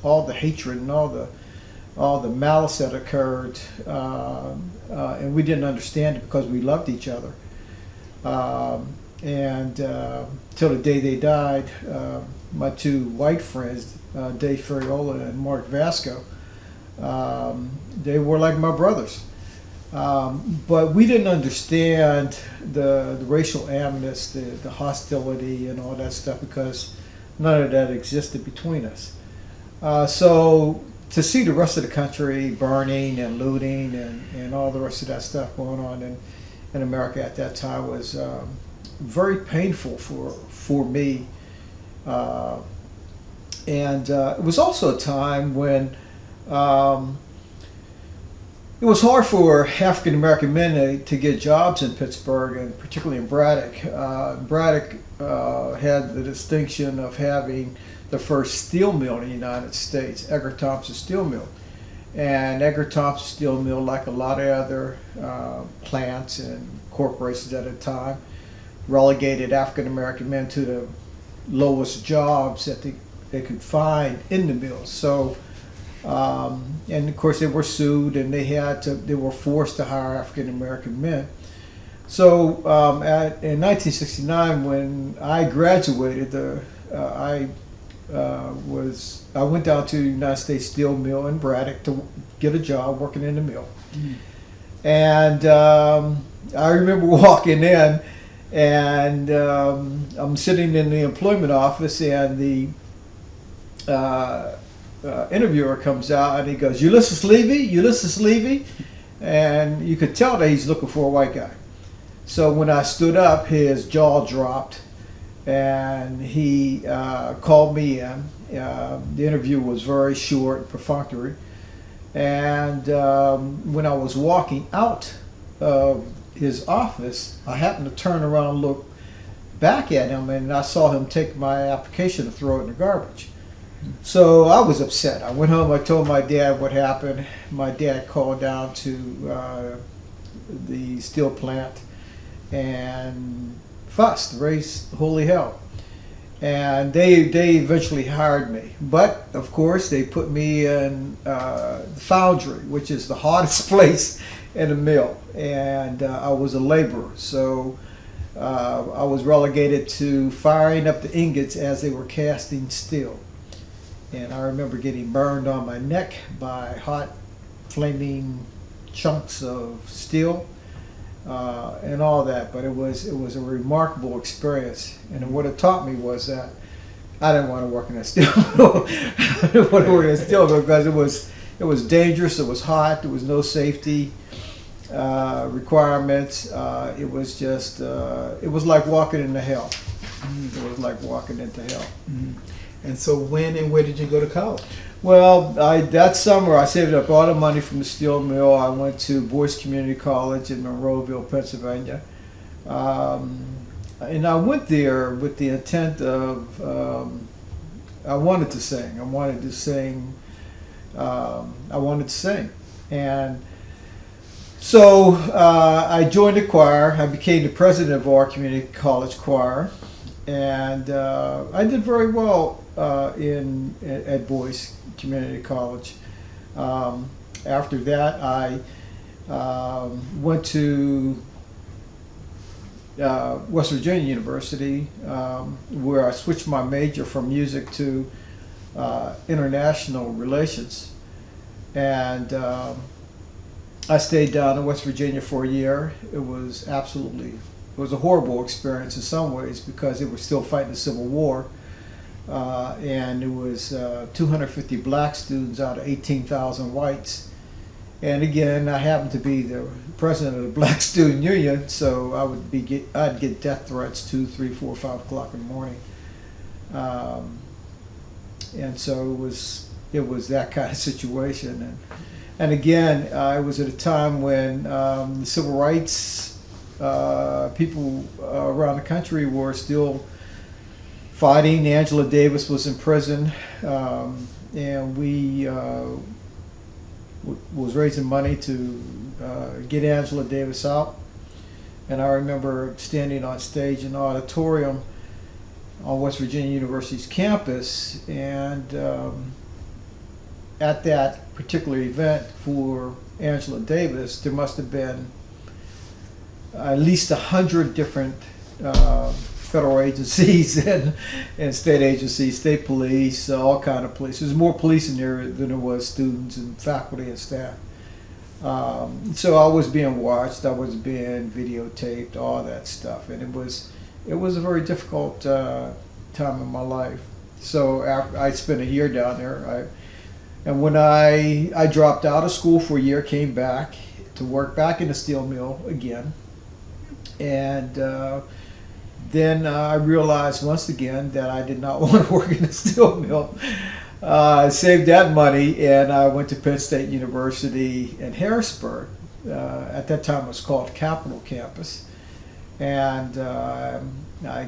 S3: all the hatred and all the malice that occurred, and we didn't understand it because we loved each other. And till the day they died, my two white friends Dave Ferriola and Mark Vasco. They were like my brothers. But we didn't understand the racial animus, the hostility and all that stuff, because none of that existed between us. So to see the rest of the country burning and looting and all the rest of that stuff going on in America at that time was very painful for me. And it was also a time when it was hard for African American men to get jobs in Pittsburgh, and particularly in Braddock. Braddock had the distinction of having the first steel mill in the United States, Edgar Thomson Steel Mill. And Edgar Thomson Steel Mill, like a lot of other plants and corporations at the time, relegated African American men to the lowest jobs that they could find in the mill. So, and of course they were sued, and they were forced to hire African American men. So in 1969, when I graduated, I went down to the United States Steel Mill in Braddock to get a job working in the mill. And I remember walking in, and I'm sitting in the employment office, and the interviewer comes out, and he goes, Ulysses Levy? And you could tell that he's looking for a white guy. So when I stood up, his jaw dropped, and he called me in. The interview was very short and perfunctory. And when I was walking out of his office, I happened to turn around and look back at him, and I saw him take my application and throw it in the garbage. So I was upset. I went home, I told my dad what happened. My dad called down to the steel plant and fussed, raised holy hell. And they eventually hired me. But of course they put me in the foundry, which is the hardest place in the mill. And I was a laborer. So I was relegated to firing up the ingots as they were casting steel. And I remember getting burned on my neck by hot, flaming chunks of steel and all that. But it was a remarkable experience. And what it taught me was that I didn't want to work in a steel mill. I didn't want to work in a steel mill because it was dangerous. It was hot. There was no safety requirements. It was just it was like walking into hell. It was like walking into hell.
S1: And so when and where did you go to college?
S3: Well, that summer I saved up all the money from the steel mill. I went to Boyce Community College in Monroeville, Pennsylvania. And I went there with the intent of, I wanted to sing. And so I joined the choir. I became the president of our community college choir. And I did very well at Boyce Community College. After that, I went to West Virginia University, where I switched my major from music to international relations. And I stayed down in West Virginia for a year. It was a horrible experience in some ways because they were still fighting the Civil War. And there was 250 black students out of 18,000 whites. And again, I happened to be the president of the Black Student Union, so I'd get death threats 2, 3, 4, 5 o'clock in the morning. And so it was that kind of situation. And again, it was at a time when the civil rights people around the country were still fighting. Angela Davis was in prison, and we was raising money to get Angela Davis out. And I remember standing on stage in the auditorium on West Virginia University's campus, and at that particular event for Angela Davis, there must have been at least 100 different federal agencies and state agencies, state police, all kind of police. There's more police in there than there was students and faculty and staff. So I was being watched, I was being videotaped, all that stuff, and it was a very difficult time in my life. So after I spent a year down there, and when I dropped out of school for a year, came back to work back in the steel mill again, and then I realized once again that I did not want to work in the steel mill. I saved that money and I went to Penn State University in Harrisburg. At that time it was called Capitol Campus. And I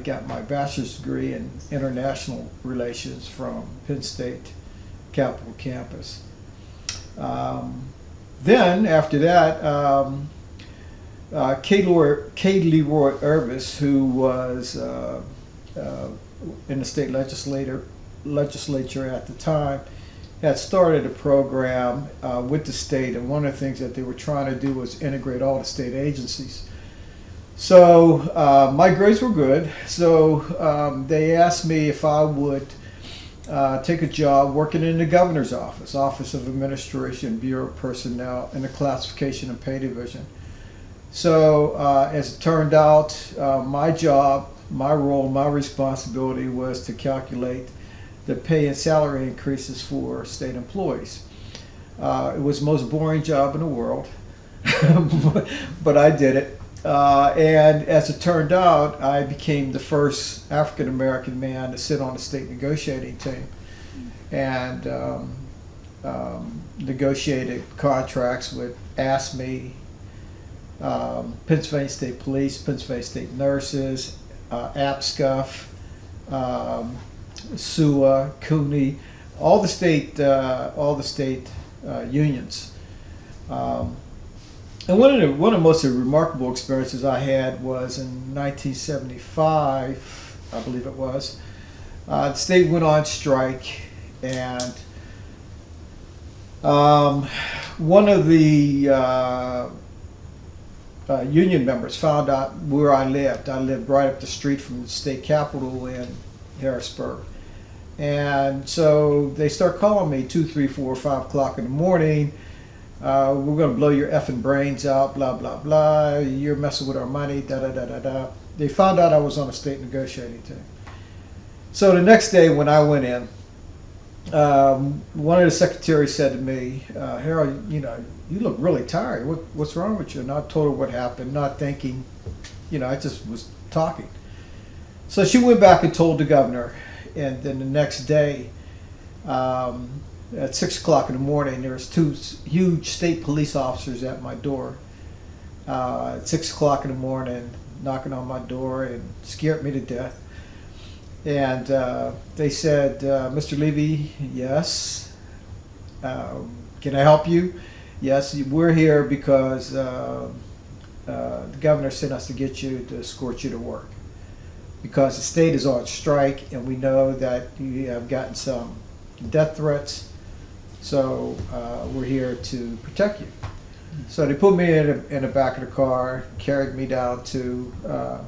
S3: got my bachelor's degree in international relations from Penn State Capitol Campus. Then after that, K. Leroy Irvis, who was in the state legislature at the time, had started a program with the state, and one of the things that they were trying to do was integrate all the state agencies. So my grades were good, so they asked me if I would take a job working in the governor's office, Office of Administration, Bureau of Personnel, in the Classification and Pay Division. So as it turned out, my job, my role, my responsibility was to calculate the pay and salary increases for state employees. It was the most boring job in the world, but I did it. And as it turned out, I became the first African American man to sit on the state negotiating team and negotiated contracts with ASME, Pennsylvania State Police, Pennsylvania State Nurses, APSCUF, SUA, CUNY, all the state unions. And one of the most remarkable experiences I had was in 1975, I believe it was. The state went on strike, and one of the union members found out where I lived. I lived right up the street from the state capitol in Harrisburg. And so they start calling me 2, 3, 4, 5 o'clock in the morning. We're going to blow your effing brains out, blah, blah, blah. You're messing with our money, da, da, da, da, da. They found out I was on a state negotiating team. So the next day when I went in, one of the secretaries said to me, Harold, you look really tired. What's wrong with you? And I told her what happened, not thinking, I just was talking. So she went back and told the governor. And then the next day, at 6 o'clock in the morning, there was 2 huge state police officers at my door at 6 o'clock in the morning, knocking on my door, and scared me to death. And they said, Mr. Levy, yes. Can I help you? Yes, we're here because the governor sent us to get you, to escort you to work. Because the state is on strike, and we know that you have gotten some death threats. So we're here to protect you. So they put me in the back of the car, carried me down to the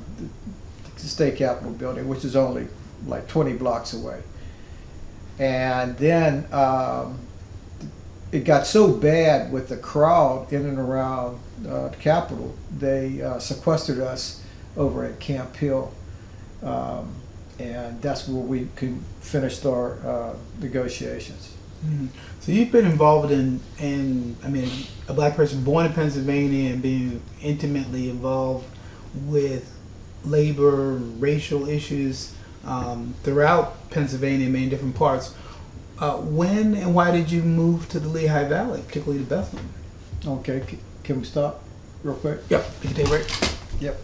S3: state capitol building, which is only like 20 blocks away. And then it got so bad with the crowd in and around the capitol, they sequestered us over at Camp Hill. And that's where we finished our negotiations.
S1: Mm-hmm. So you've been involved in a black person born in Pennsylvania and being intimately involved with labor, racial issues throughout Pennsylvania, in many different parts. When and why did you move to the Lehigh Valley, particularly to Bethlehem?
S3: Okay, can we stop real quick?
S1: Yep, we can take a break.
S3: Yep.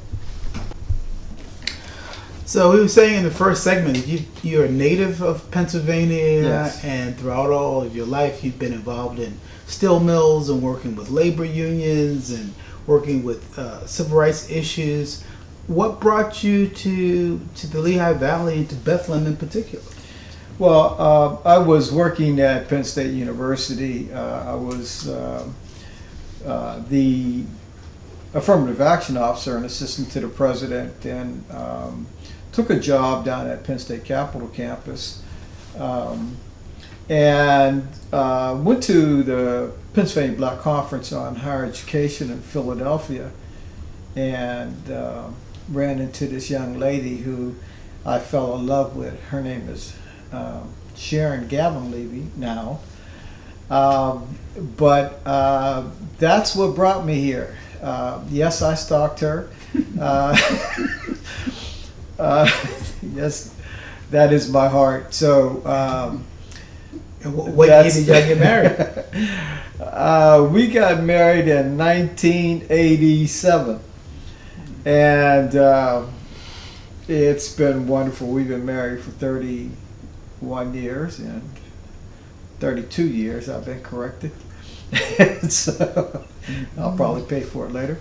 S1: So we were saying in the first segment, you're a native of Pennsylvania,
S3: yes.
S1: And throughout all of your life, you've been involved in steel mills and working with labor unions and working with civil rights issues. What brought you to the Lehigh Valley and to Bethlehem in particular?
S3: Well, I was working at Penn State University. I was the affirmative action officer and assistant to the president, and took a job down at Penn State Capitol campus, and went to the Pennsylvania Black Conference on Higher Education in Philadelphia, and ran into this young lady who I fell in love with. Her name is Sharon Levy now. But that's what brought me here. Yes, I stalked her. Yes, that is my heart. So,
S1: And what year did y'all get married?
S3: we got married in 1987, and it's been wonderful. We've been married for 31 years, and 32 years. I've been corrected. So I'll probably pay for it later.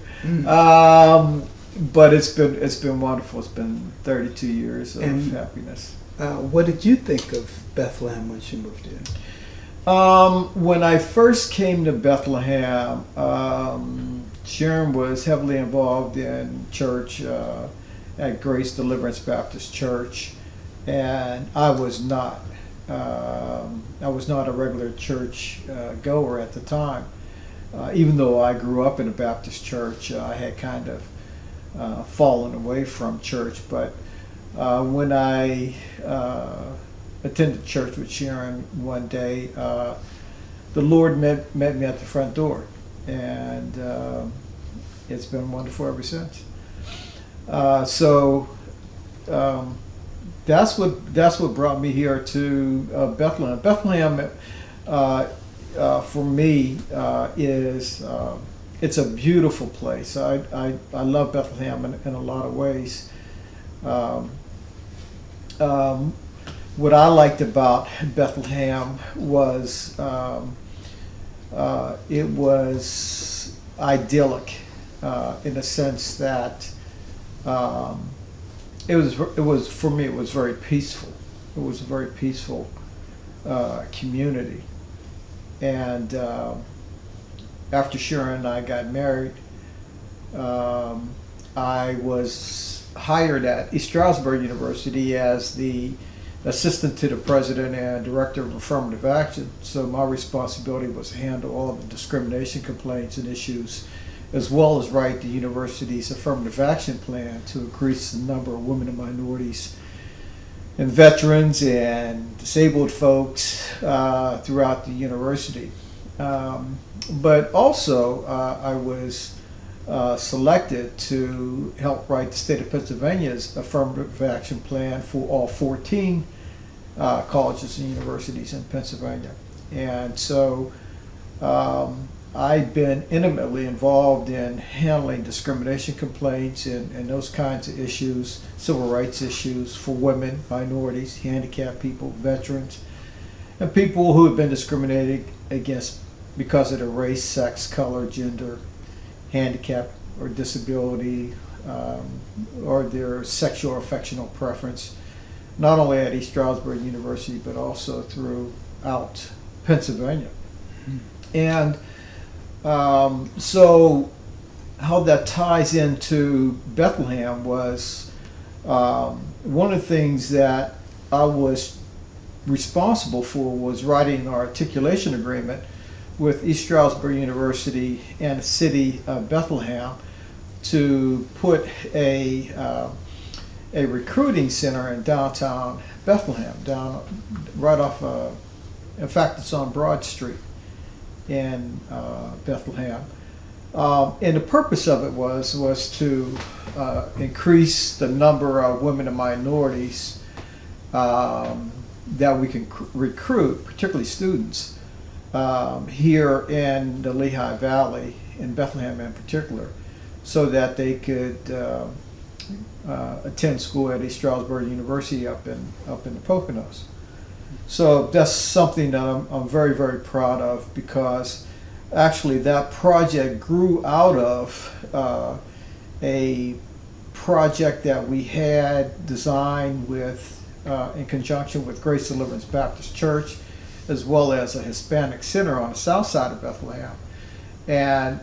S3: But it's been wonderful. It's been 32 years of happiness.
S1: What did you think of Bethlehem when she moved in?
S3: When I first came to Bethlehem, Sharon was heavily involved in church at Grace Deliverance Baptist Church, and I was not. I was not a regular church goer at the time. Even though I grew up in a Baptist church, I had kind of fallen away from church. But when I attended church with Sharon one day, the Lord met me at the front door, and it's been wonderful ever since. That's what brought me here to Bethlehem. Bethlehem, for me, is it's a beautiful place. I love Bethlehem in a lot of ways. What I liked about Bethlehem was it was idyllic in the sense that. It was for me. It was very peaceful. It was a very peaceful community. And after Sharon and I got married, I was hired at East Stroudsburg University as the assistant to the president and director of affirmative action. So my responsibility was to handle all of the discrimination complaints and issues, as well as write the university's affirmative action plan to increase the number of women and minorities and veterans and disabled folks throughout the university. But also, I was selected to help write the state of Pennsylvania's affirmative action plan for all 14 colleges and universities in Pennsylvania. And so I've been intimately involved in handling discrimination complaints and those kinds of issues, civil rights issues for women, minorities, handicapped people, veterans, and people who have been discriminated against because of their race, sex, color, gender, handicap, or disability, or their sexual or affectional preference, not only at East Stroudsburg University, but also throughout Pennsylvania. And so how that ties into Bethlehem was one of the things that I was responsible for was writing an articulation agreement with East Stroudsburg University and the city of Bethlehem to put a recruiting center in downtown Bethlehem, down right off. In fact, it's on Broad Street in Bethlehem, and the purpose of it was to increase the number of women and minorities that we can recruit, particularly students, here in the Lehigh Valley, in Bethlehem in particular, so that they could attend school at East Stroudsburg University up in the Poconos. So that's something that I'm very, very proud of, because actually that project grew out of a project that we had designed with in conjunction with Grace Deliverance Baptist Church, as well as a Hispanic center on the south side of Bethlehem. And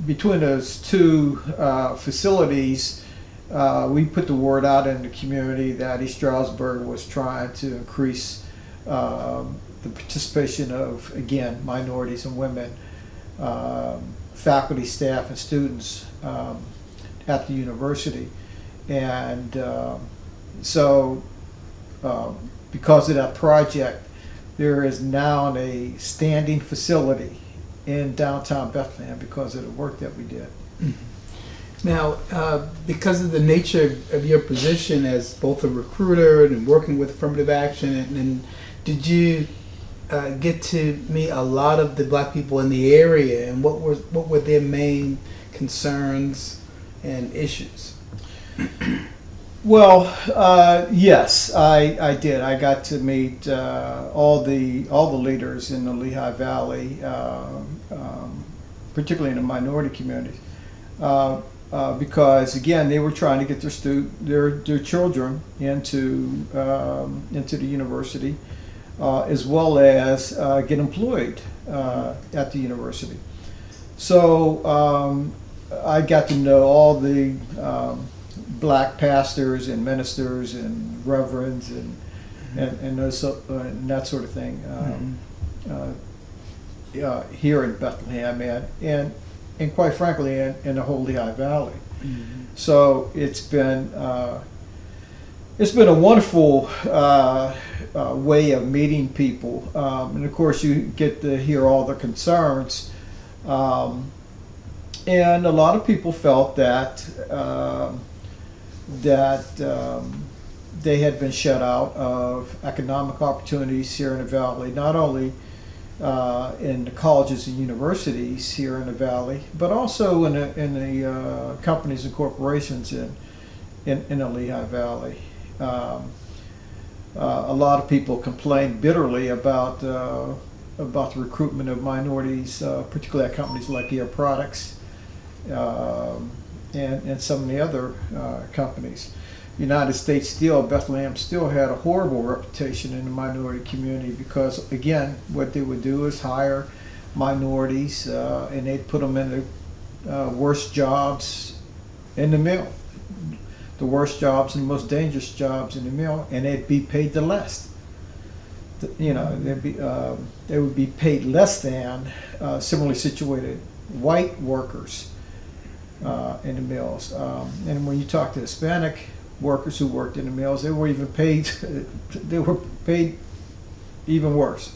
S3: between those two facilities, we put the word out in the community that East Stroudsburg was trying to increase the participation of, again, minorities and women, faculty, staff, and students at the university. And so because of that project, there is now a standing facility in downtown Bethlehem because of the work that we did.
S1: Now, because of the nature of your position as both a recruiter and working with affirmative action, and did you get to meet a lot of the black people in the area, and what were their main concerns and issues?
S3: Well, yes, I did. I got to meet all the leaders in the Lehigh Valley, particularly in the minority communities, because again, they were trying to get their children into the university, as well as get employed at the university. So I got to know all the black pastors and ministers and reverends and those, and that sort of thing here in Bethlehem and quite frankly in the whole Lehigh Valley. So it's been a wonderful way of meeting people, and of course you get to hear all the concerns, and a lot of people felt that they had been shut out of economic opportunities here in the Valley, not only in the colleges and universities here in the Valley, but also in the companies and corporations in the Lehigh Valley. A lot of people complained bitterly about the recruitment of minorities, particularly at companies like Air Products and some of the other companies. United States Steel, Bethlehem Steel had a horrible reputation in the minority community because, again, what they would do is hire minorities and they'd put them in the worst jobs in the mill, the worst jobs and the most dangerous jobs in the mill, and they'd be paid the less. You know, they would be paid less than similarly situated white workers in the mills. And when you talk to Hispanic workers who worked in the mills, they were paid even worse.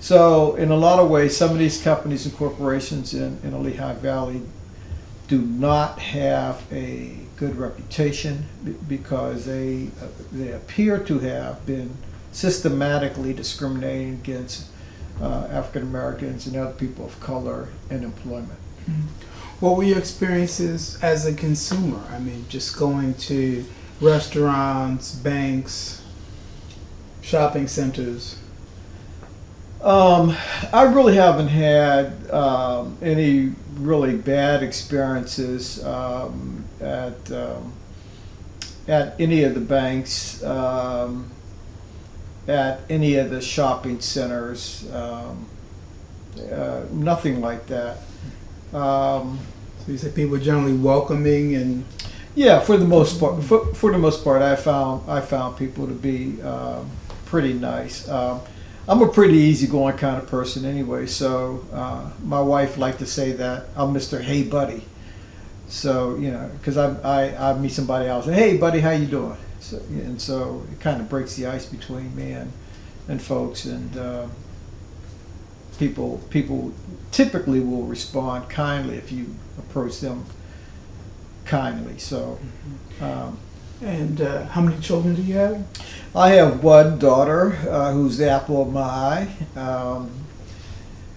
S3: So in a lot of ways, some of these companies and corporations in the Lehigh Valley do not have a good reputation because they appear to have been systematically discriminating against African Americans and other people of color in employment.
S1: What were your experiences as a consumer? I mean, just going to restaurants, banks, shopping centers.
S3: I really haven't had any really bad experiences at any of the banks, at any of the shopping centers. Nothing like that.
S1: So you said people were generally welcoming and.
S3: Yeah, for the most part. For the most part, I found people to be pretty nice. I'm a pretty easygoing kind of person anyway, so my wife liked to say that I'm Mr. Hey Buddy. So you know, because I meet somebody else, and hey buddy, how you doing? So it kind of breaks the ice between me and folks, and people typically will respond kindly if you approach them kindly. So.
S1: And how many children do you have?
S3: I have one daughter who's the apple of my eye,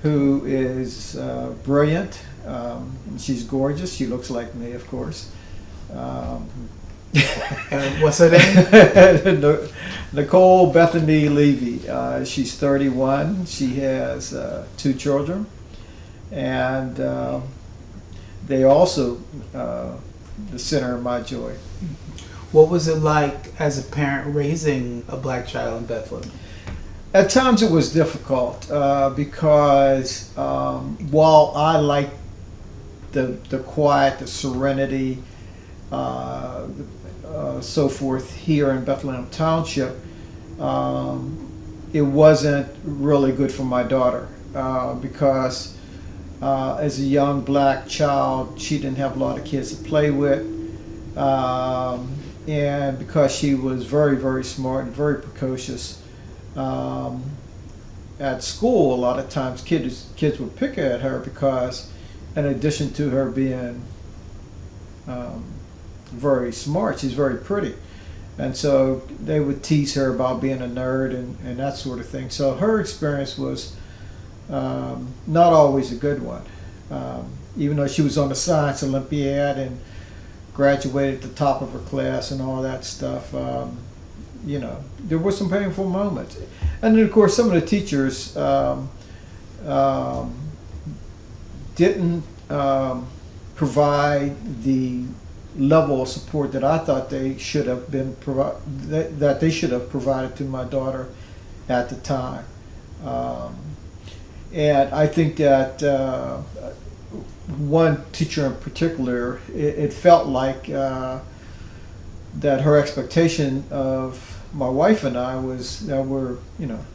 S3: who is brilliant. She's gorgeous. She looks like me, of course.
S1: What's her name?
S3: Nicole Bethany Levy. She's 31. She has 2 children. And they also the center of my joy.
S1: What was it like as a parent raising a black child in Bethlehem?
S3: At times it was difficult because while I liked the quiet, the serenity, so forth here in Bethlehem Township, it wasn't really good for my daughter because as a young black child, she didn't have a lot of kids to play with. And because she was very, very smart and very precocious, at school, a lot of times kids would pick at her because, in addition to her being very smart, she's very pretty. And so they would tease her about being a nerd and that sort of thing. So her experience was not always a good one. Even though she was on the Science Olympiad and graduated at the top of her class and all that stuff, there were some painful moments. And then, of course, some of the teachers didn't provide the level of support that I thought they should have provided to my daughter at the time. And I think that one teacher in particular, it felt like that her expectation of my wife and I was that we're,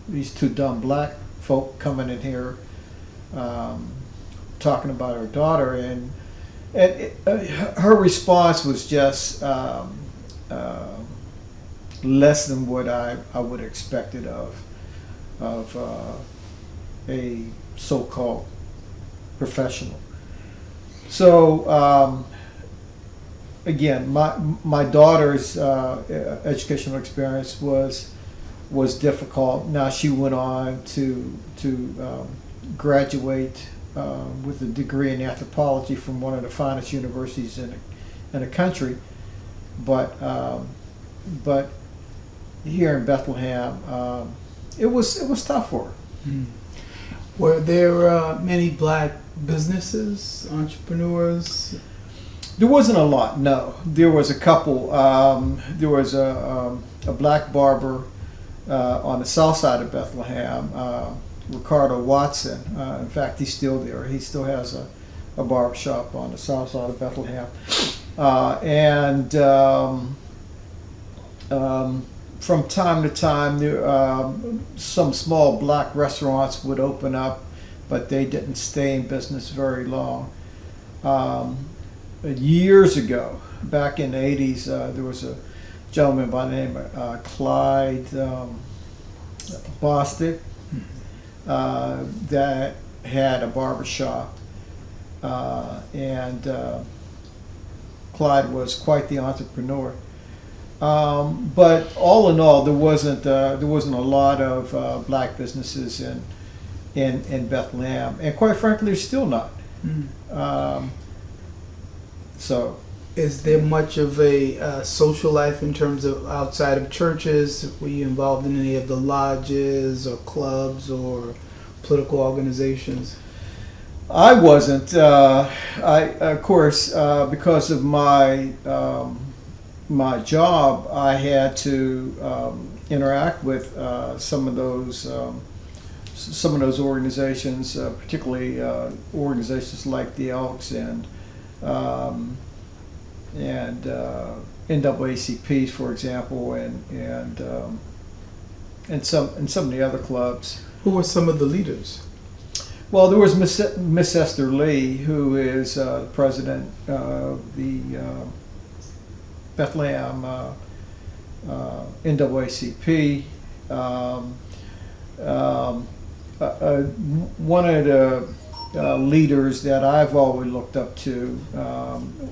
S3: these two dumb black folk coming in here talking about our daughter, and her response was just less than what I would have expected of a so-called professional. So again, my daughter's educational experience was difficult. Now she went on to graduate with a degree in anthropology from one of the finest universities in the country, but here in Bethlehem, it was tough for her.
S1: Mm. Were there many black businesses, entrepreneurs?
S3: There wasn't a lot. No, there was a couple. There was a black barber on the south side of Bethlehem, Ricardo Watson. In fact, he's still there. He still has a barber shop on the south side of Bethlehem. From time to time, some small black restaurants would open up, but they didn't stay in business very long. Years ago, back in the 80s, there was a gentleman by the name of Clyde Bostic that had a barber shop, and Clyde was quite the entrepreneur. But all in all, there wasn't a lot of black businesses in Bethlehem, and quite frankly, there's still not.
S1: Mm.
S3: So,
S1: is there much of a social life in terms of outside of churches? Were you involved in any of the lodges or clubs or political organizations?
S3: I wasn't. Of course, because of my job, I had to interact with some of those organizations, particularly organizations like the Elks and NAACP, for example, and some of the other clubs.
S1: Who were some of the leaders?
S3: Well, there was Miss Esther Lee, who is president of the Bethlehem NAACP. One of the leaders that I've always looked up to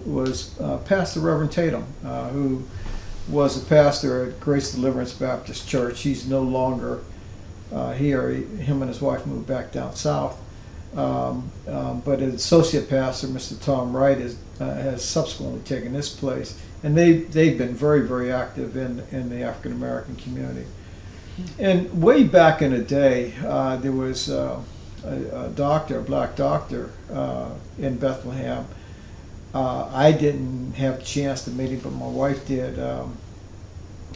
S3: was Pastor Reverend Tatum, who was a pastor at Grace Deliverance Baptist Church. He's no longer here. Him and his wife moved back down south. But an associate pastor, Mr. Tom Wright, has subsequently taken this place. And they've been very, very active in the African American community. And way back in the day, there was a black doctor in Bethlehem. I didn't have a chance to meet him, but my wife did.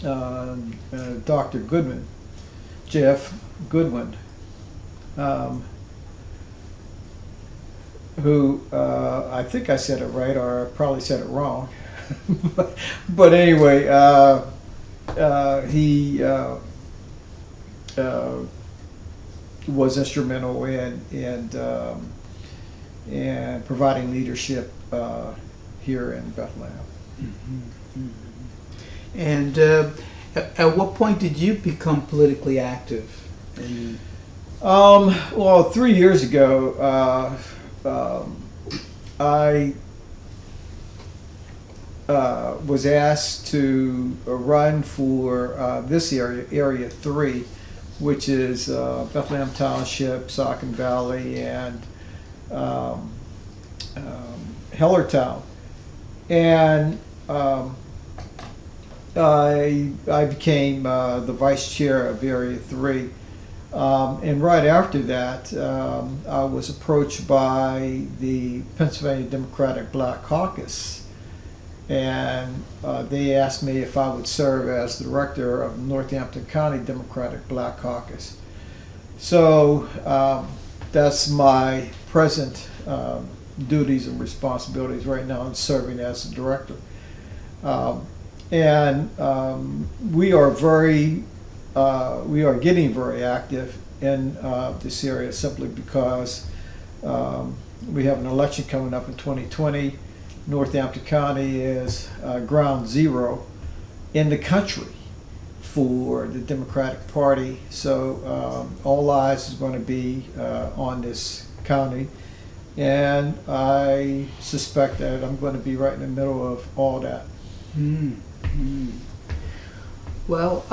S3: Dr. Goodman, Jeff Goodwin, who I think I said it right, or I probably said it wrong. but anyway, he was instrumental in providing leadership here in Bethlehem.
S1: And at what point did you become politically active?
S3: Well, 3 years ago, I was asked to run for this Area 3, which is Bethlehem Township, Saucon Valley, and Hellertown. And I became the vice chair of Area 3. And right after that, I was approached by the Pennsylvania Democratic Black Caucus, and they asked me if I would serve as the director of the Northampton County Democratic Black Caucus. So that's my present duties and responsibilities right now in serving as the director. And we are getting very active in this area simply because we have an election coming up in 2020. Northampton County is ground zero in the country for the Democratic Party. So all eyes is going to be on this county. And I suspect that I'm going to be right in the middle of all that.
S1: Well,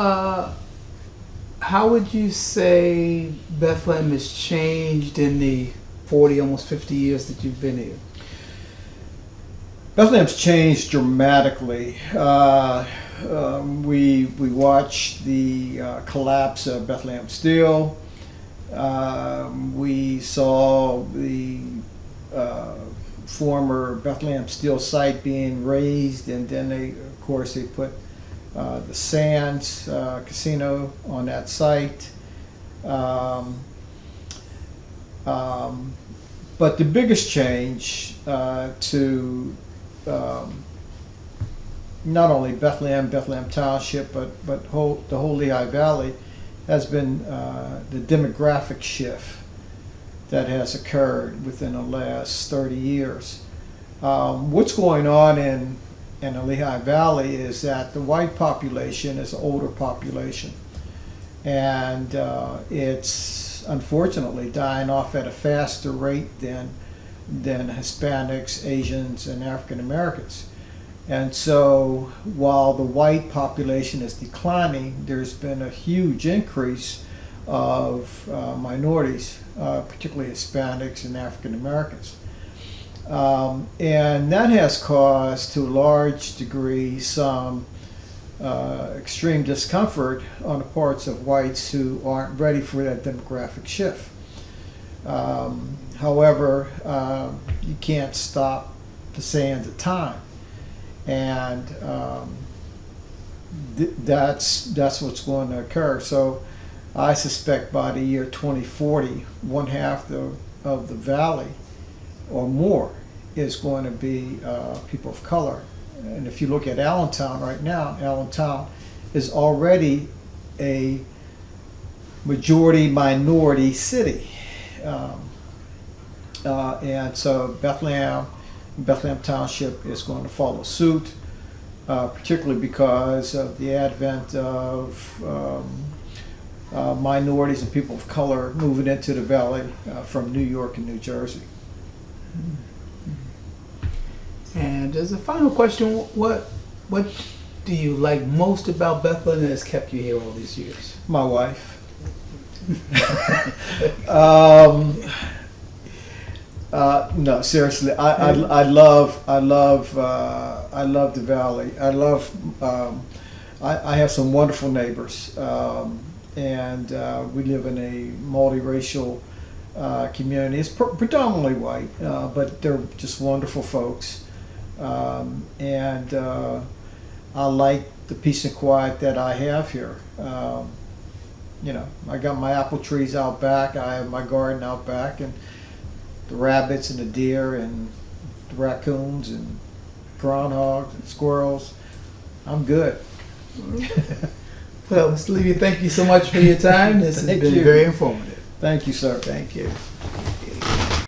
S1: how would you say Bethlehem has changed in the 40, almost 50 years that you've been here?
S3: Bethlehem's changed dramatically. We watched the collapse of Bethlehem Steel. We saw the former Bethlehem Steel site being razed, and then they put the Sands Casino on that site. But the biggest change to not only Bethlehem Township, but the whole Lehigh Valley has been the demographic shift that has occurred within the last 30 years. What's going on in the Lehigh Valley is that the white population is an older population, and it's unfortunately dying off at a faster rate than Hispanics, Asians, and African Americans. And so while the white population is declining, there's been a huge increase of minorities, particularly Hispanics and African Americans. And that has caused, to a large degree, some extreme discomfort on the parts of whites who aren't ready for that demographic shift. However, you can't stop the sands of time, and that's what's going to occur. So I suspect by the year 2040, one half of the valley or more is going to be people of color. And if you look at Allentown right now, Allentown is already a majority minority city. And so Bethlehem Township is going to follow suit, particularly because of the advent of minorities and people of color moving into the valley from New York and New Jersey.
S1: And as a final question, what do you like most about Bethlehem that has kept you here all these years?
S3: My wife. No, seriously, I love the valley. I have some wonderful neighbors, and we live in a multiracial community. It's predominantly white, but they're just wonderful folks. And I like the peace and quiet that I have here. I got my apple trees out back. I have my garden out back, and the rabbits and the deer and the raccoons and groundhogs and squirrels. I'm good.
S1: Well, Mr. Levy, thank you so much for your time. This has
S3: Thank
S1: been
S3: you.
S1: very informative.
S3: Thank you, sir.
S1: Thank you.